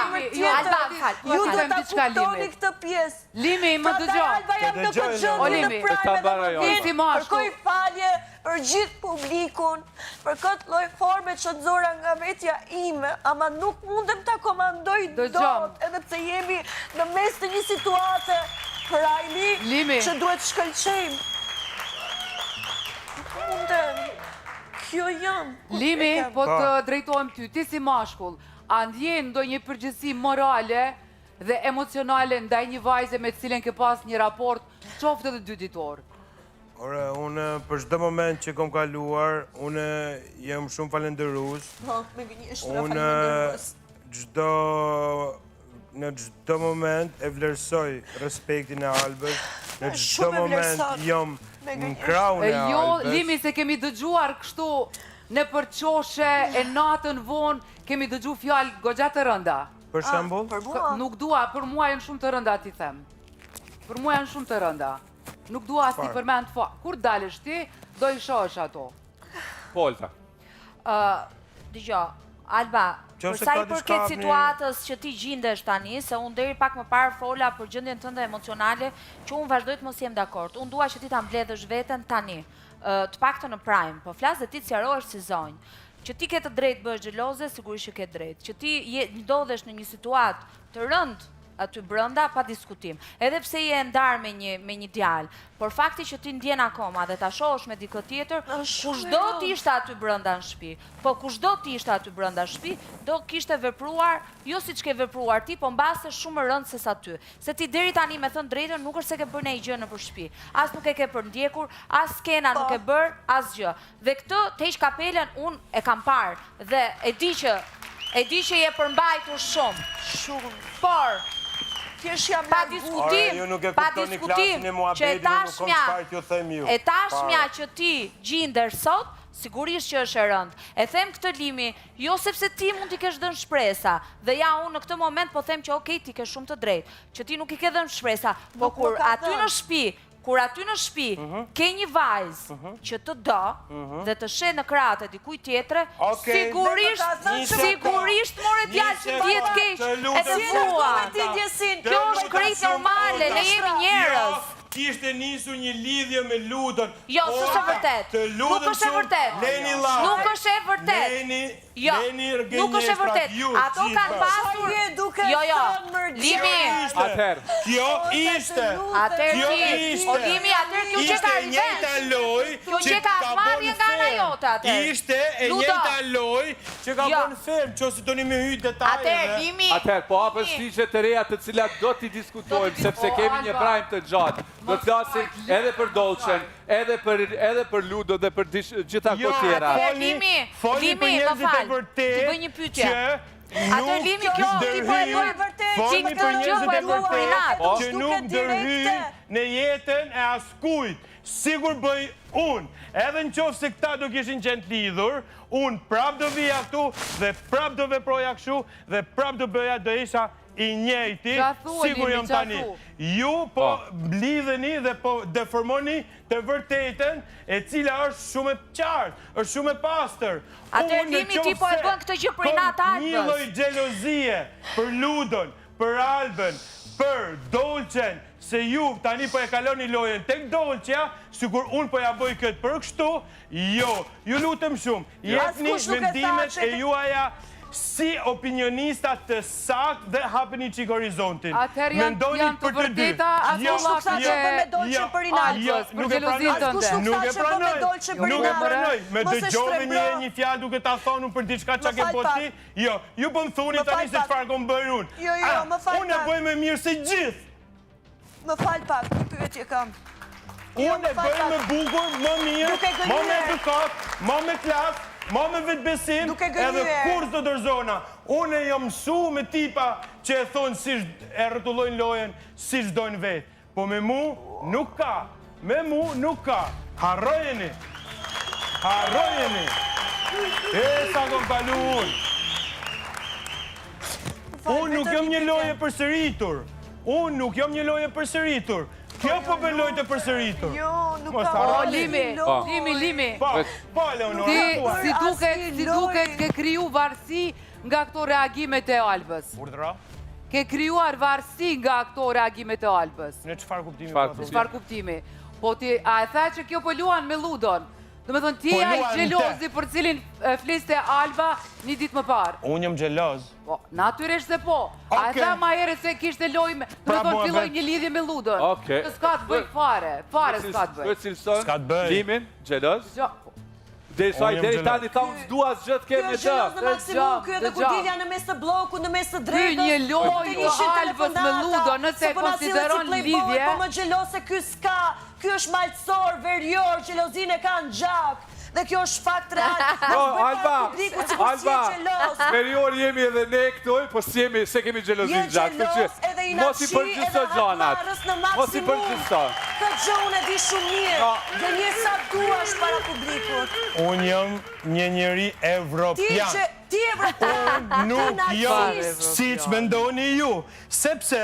Alba, fal. Ju do them ta diçka, kuptoni Limi. këtë pjesë. Limi, më dëgjo. Alba jam në dëgjoj, këtë gjendje O, në Limi, Prime ta edhe mbaroj, më Alba. vjen Si mashkull. kërkoj falje për gjithë publikun, për këtë lloj forme që nxora nga vetja ime, ama nuk mundem ta komandoj Dëgjom. dot, edhe pse jemi në mes të një situate prajmi Limi. që duhet shkëlqejmë. Nuk mundem. Kjo jam. Limi, po të drejtohem ty, ti si mashkull, a ndjen ndonjë përgjegjësi morale dhe emocionale ndaj një vajze me të cilën ke pas një raport, qoftë edhe 2 ditor? Ore, unë për çdo moment që kom kaluar, unë jam shumë falenderues. Po, me gënjeshtër Unë në çdo moment e vlerësoj respektin e Albës. Në çdo Shumë e moment vlerëson. jam Me në gënjeshtër. krahun e Jo, Albës. Limi, se kemi dëgjuar kështu në përqoshe e natën vonë, kemi dëgju fjalë goxha të rënda. Për shembull, Për mua. Nuk dua, për mua janë shumë të rënda ti them. Për mua janë shumë të rënda. Nuk dua as ti përmend kur dalësh ti, do i shohësh ato. Polta. Dëgjoj, Alba, Qo për se sa ka i përket diçka situatës që ti gjendesh tani, se unë deri pak më parë fola për gjendjen tënde emocionale, që unë vazhdoj të mos jem dakord. Unë dua që ti ta mbledhësh veten tani, të paktën në Prime, po flas dhe ti të sqarohesh si zonjë. Që ti ke të drejtë bësh xheloze, sigurisht që ke drejtë. Që ti ndodhesh në një situatë të rëndë aty brenda pa diskutim. Edhe pse je ndar me një djalë, por fakti që ti ndjen akoma dhe ta shohësh me dikë tjetër, kushdo ti ishte aty brenda në shtëpi, po kushdo ti ishte aty brenda në shtëpi, do kishte vepruar, jo siç ke vepruar ti, po mbase shumë rënd se sa ty. Se ti deri tani me thënë drejtën nuk është se ke bërë ndonjë gjë nëpër shtëpi. As nuk e ke përndjekur, as skena nuk e bër, asgjë. Dhe këtë te ish kapelen unë e kam parë dhe e di që je përmbajtur shumë. Shumë. Por Thjesht jam pa larguar. diskutim, ju nuk e pa kuptoni diskutim klasin e që muhabetit, unë nuk kom çfarë t'ju them ju. e tashmja Fare. që ti gjinder sot, sigurisht që është e rëndë. E them këtë Limi, jo sepse ti mund t'i kesh dhënë shpresa, dhe ja unë në këtë moment po them që okej, ti ke shumë të drejtë, që ti nuk i ke dhënë shpresa, po Nuk kur më ka aty dhënë. në shtëpi, ke një vajzë që të do dhe të shet në krahët e dikujt tjetre, Okej. sigurisht more djalë që ti jetë keq, e të Si e thua. ti ndjesin? Kjo është konkret normale, ne jemi njerëz. Kishte nisu një lidhje me Ludën. Jo, s'është e vërtet. Nuk është e vërtet. Nuk është e vërtet. Jo, nuk është e vërtet. Ato kanë pasur. Jo, Limi. Atëherë. Kjo ishte. O Limi, atëherë kjo që ka rivesh. Kjo që ka marrje nga ana jote atëherë. Ishte e njëjta lojë që ka bën ferm, nëse doni me hyj detaje. Atëherë Limi. Atëherë, po hapën stiqe të reja të cilat do t'i diskutojmë, sepse kemi një prime të gjatë. Do të flasim edhe për Dolçen, edhe për Ludo dhe për gjitha këto tjera. Limi, më fal. Ti bëj një pyetje. Atë Limi kjo ti po e bën vërtet. Ti këtë gjë po e bën për inat. Që nuk dërhyj në jetën e askujt. Sigur bëj unë. Edhe në qoftë se këta do kishin qenë lidhur, unë prap do vija këtu dhe prap do veproja kështu dhe prap do bëja do isha i njëjti, sigur jam tani. Ju po blidheni dhe po deformoni të vërtetën e cila është shumë e qartë, është shumë e pastër. Atë Limi ti po e bën këtë gjë për inat Albës. Një lloj xhelozie për Ludon, për Albën, për Dolçen, se ju tani po e kaloni lojën tek Dolçja, sikur unë po ja bëj këtë për kështu, jo, ju lutem shumë, jepni mendimet e juaja si opinionista të saktë dhe hapeni çik horizontin. Atëherë janë të vërteta ato llafte me Dolçe për inat. Për xhelozin tënde. Nuk e pranoj. Me dëgjove një fjalë duke ta thonë për diçka çka ke bëti ti. Jo, ju po më thoni tani se çfarë kam bërë unë. Jo, më fal. Unë e bëj më mirë se gjithë. Më fal pak, një pyetje kam. Unë e bëj më bukur, më mirë, më me edukat, më me klasë, më me vetbesim, edhe kur të dërzona. Unë e jam mësu me tipa që e thonë si e rëtullojnë lojen, si shdojnë vetë. Po me mu nuk ka. Me mu nuk ka. Harrojeni. Harrojeni. E sa kom kalu unë. Unë nuk jam një loje përsëritur. Unë nuk jam një loje përsëritur. Kjo po bën lojë të përsëritur. Jo, nuk ka. O, Limi. Po, Leonora. Ti si duket ke kriju varësi nga këto reagimet e Albës. Urdhra? Ke krijuar varësi nga këto reagimet e Albës. Në çfarë kuptimi? Çfarë kuptimi? Po ti a e tha që kjo po luan me Ludon? Do me thonë ti e ai xhelozi për cilin fliste Alba një ditë më parë. Unë jam xheloz. Po, natyrisht se po. A e tha ma herët se kishte lojë me, do me thonë filloj një lidhje me Ludon. Okej. S'ka të bëj fare. Fare s'ka të bëj. S'ka të bëj. Limin, xheloz. Deri tani ta unë s'dua asgjë të kemi të. Kjo është në maksimum, kjo edhe kur dilja në mes të bloku, në mes të drejtës. Ky një lojë Albës me Ludon, nëse konsideron lidhje. Po më xheloz se ky s'ka, ky është malësor, verior, xhelozinë e ka në gjak. Dhe kjo është fakt real. Alba, verior jemi edhe ne këtoj, po se kemi xhelozin gjatë. Mos i përgjithso gjanat. Mos i përgjithso. Këtë gjë unë e di shumë mirë. Dhe një sa duash para publikut. Unë jam një njeri evropian. Ti evropian. Unë nuk jam si që mendoni ju. Sepse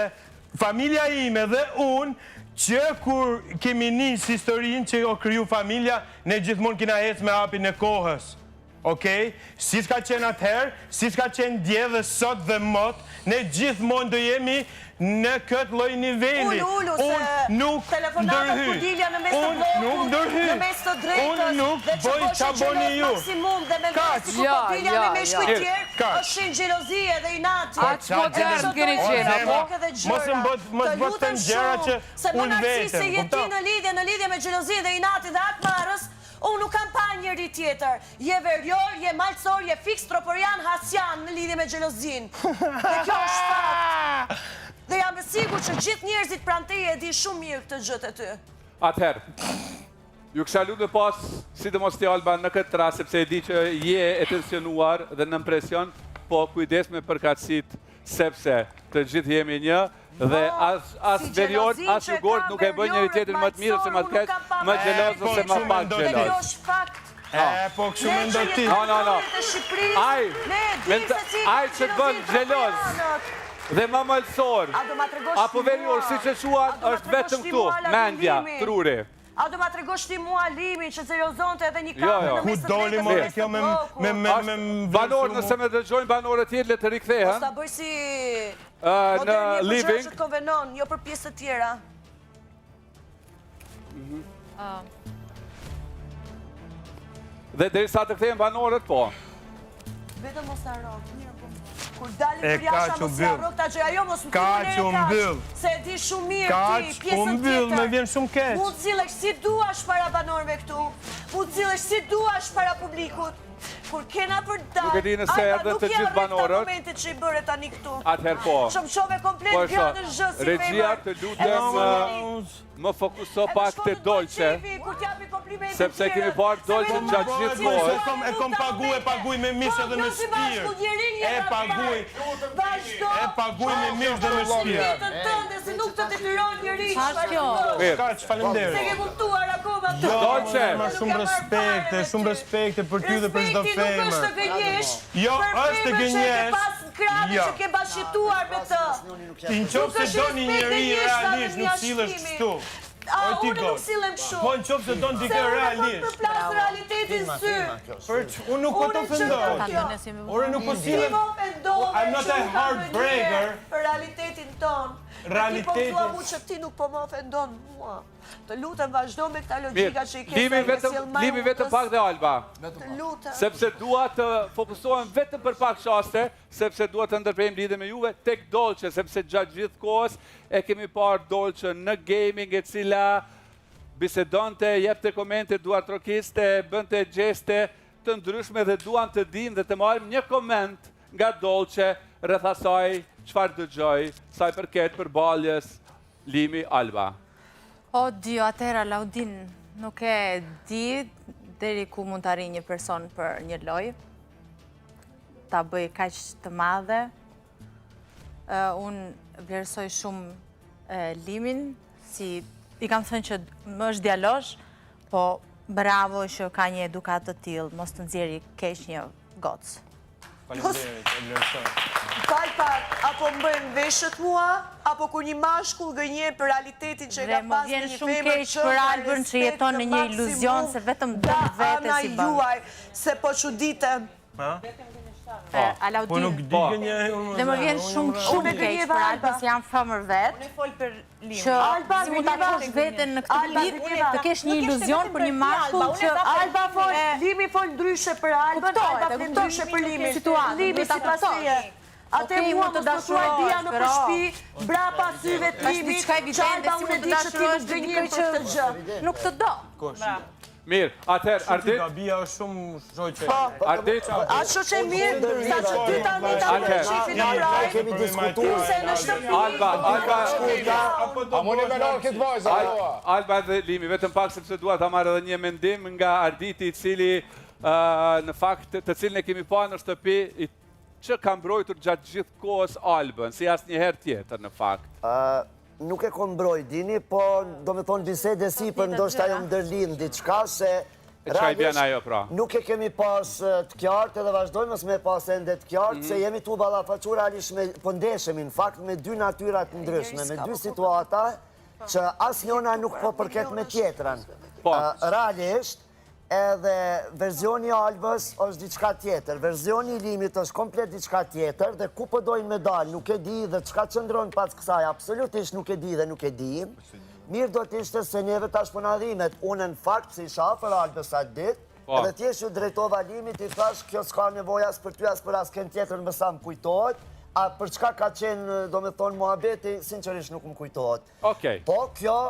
familja ime dhe unë që kur kemi njës historinë që o kryu familja, ne gjithmonë kina hecë me hapin e kohës. Okej? Si s'ka qenë atëherë, si s'ka qenë dje dhe sot dhe mot, ne gjithmonë do jemi në këtë lloj niveli. Unë nuk ndërhy. Unë nuk ndërhy. Unë nuk bëj qa boni ju. Është xhelozie dhe inati. Aq modern keni qenë, apo? Mos bëten gjëra që unë vetëm. Se jeti në lidhje me xhelozie dhe inati dhe akmarrës, unë nuk kam pa njëri tjetër. Je verior, je malësor, je fiks, troporian, hasjan në lidhje me xhelozin. Dhe kjo është fakt. Dhe jam e sigur që gjithë njerëzit pranë teje e di shumë mirë këtë gjët e ty. Atëherë, ju kësha lutë pas, sidomos ti Alba në këtë rast, sepse e di që je e tensionuar dhe në presion, po kujdes me përkatësit, sepse të gjithë jemi një, dhe as verior, as jugort nuk e bën njëri tjetrin më të mirë, ose më të keq, më xheloz ose më pak Dhe kjo xheloz. është fakt. Po kështu mendoj ti. No. Ai që të bën xheloz dhe më malësor, apo verior, si që shuan, është vetëm këtu, mendja, truri. A do ma të regosh ti mua Limin që xhelozonte edhe një kamë në Ku mes të doli më drejtës kjo me Banor, nëse me dëgjojnë banorët tjerë, le të rikthehen. Ta bëj si në living. Që konvenon, jo për pjesë të tjera. Dhe derisa të kthehen banorët, po. Vetëm mos haro. Kur dalim për jashtë mos haro këta gjëra, jo mos më mbyll. Se e di shumë mirë ti pjesën mbyll, tjetër. më vjen shumë keq. Mund sillesh si duash para banorëve këtu. Mund sillesh si duash para publikut. Kur kena për dalë, Nuk e di nëse erdhen të gjithë banorët. Momentet që i bëre tani këtu. Atëherë po. Shove komplet gradën zhë si Regjia, të lutem më fokuso pak te Dolce. Sepse kemi parë Dolce gjatë gjithë kohës. E kom paguaj me mish edhe me shpirt. E paguaj me mish dhe me shpirt. Se nuk të detyron njëri. Kaq, faleminderit. Se ke kuptuar akoma të. Dolce. Shumë respekte për ty dhe për çdo femër. Nuk është të gënjesh. Jo, është të gënjesh. Krave që ke bashkëtuar me të. Ti në qofë se do një njëri realisht nuk sillesh kështu. Unë nuk sillem kështu. Po në qofë se do në dike realisht. Për plasë realitetin sy. Unë nuk po të ofendoj. Ore nuk po sillem. I'm not a heartbreaker. Për realitetin ton. Ti po mu që ti nuk po më ofendon mua. Të lutem vazhdo me këta logjika që i ke. Limi vetëm pak dhe Alba. Të lutem. Sepse dua të fokusohem vetëm për pak qaste, sepse dua të ndërprejmë lidhje me juve tek Dolce, sepse gjatë gjithë kohës e kemi parë Dolce në gaming e cila bisedonte, jepte komente, duartrokiste, bënte gjeste të ndryshme dhe duam të dim dhe të marrim një koment nga Dolce rreth asaj çfarë dëgjoj, sa i përket përballjes Limi Alba. O, Dio, atëra, Laudin, nuk e di deri ku mund të arrijë një person për një lojë, ta bëj kaq të madhe. Unë vlerësoj shumë Limin, si i kam thënë që më është djalosh, po bravo që ka një edukat të tillë, mos të nxjerrë keq një gocë. Faleminderit, e vlerësoj. Kalpa, apo më bëjnë veshët mua, apo kur një mashkull gënje për realitetin që e ka pas në një femër që për Albën që jeton në një iluzion se vetëm dëm vete si bën. Juaj, se po çuditem. Po nuk di gënje. Dhe më vjen shumë keq për Albën se jam famër vet. Unë fol për Limin. Që si mund ta kosh veten në këtë lidhje, të kesh një iluzion për një mashkull që Alba fol, Limi fol ndryshe për Albën, Alba fol ndryshe për Limin. Limi si pasije. Atë mua të dashuar dia në për shtëpi, brapa syve të Limit, që Alba unë e di që ti nuk gënjen për këtë gjë. Nuk të do. Mirë, atëherë, Ardit... Gabia është shumë shoqe. Ardit... A shoqe mirë, sa që ty tani ta në shifin në prajë, kemi diskutuar. se në shtëpi... Alba dhe Limi, vetëm pak sepse dua ta marrë edhe një mendim nga Arditi i cili në fakt të cilin e kemi pa në shtëpi që ka mbrojtur gjatë gjithë kohës Albën, si asnjëherë tjetër në fakt. Nuk e kom mbroj, dini, po do me thonë bisede si për ndoshta jo ndërlin diçka se Çka i bjen ajo pra? nuk e kemi pas të qartë edhe vazhdojmë me pas ende të qartë se jemi tu ballafaqur realisht me po ndeshemi në fakt me dy natyrat ndryshme, me dy situata që asnjëna nuk po përket me tjetrën. Realisht edhe verzioni i Albës është diçka tjetër, verzioni i Limit është komplet diçka tjetër dhe ku po dojnë me dalë, nuk e di dhe çka qëndron pas kësaj, absolutisht nuk e di dhe nuk e di. Mirë do t'ishte se njeve tash po na dhimet, unë në fakt si shafër Albës atë ditë, edhe t'jesh ju drejtova Limit i thash kjo s'ka nevojë as për ty as për asken tjetër më sa më kujtohet, a për çka ka qenë do me thonë muhabeti, sinqerisht nuk më kujtohet. Po kjo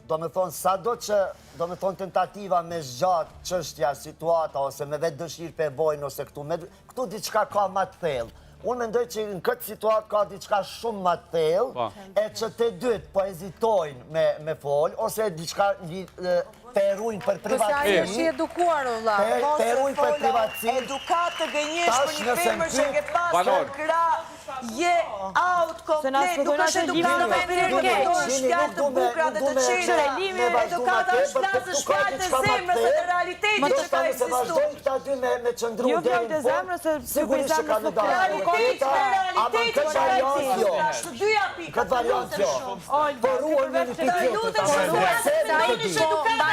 do me thonë sa do që do me thonë tentativa me zgjat çështja, situata ose me vetë dëshirë pe bojnë ose këtu diçka ka ma të thellë. Unë mendoj që në këtë situatë ka diçka shumë ma të thellë, e që të dytë po hezitojnë me folë, ose diçka perujnë për privatësi. Kësa është i edukuar, Ulla. Perujnë për privatësi. Edukat të gënjesh për një femër që ke pas të kra, je out komplet, nuk është edukat të përgjërë, shkjartë të bukra dhe të qire. Edukat është plasë shkjartë të zemrës dhe të realitetit që ka existu. Vazhdojnë këta dy me qëndru dhe në punë, sigurisht që ka në dalë. Realitet që ka existu. Të dyja pika, këtë variant jo. Por uër me një pikjetë të shërë.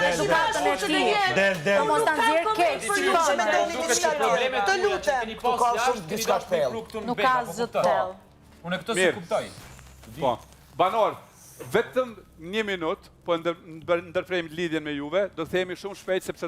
Edukatën e ti, po mos të nëzirë keq, të lutem. Nuk ka shumë diçka të thellë. Nuk ka zë të thellë. Unë këto se kuptoj. Po, banor, vetëm 1 minutë, po ndërprejmë lidhjen me juve, do të themi shumë shpejt sepse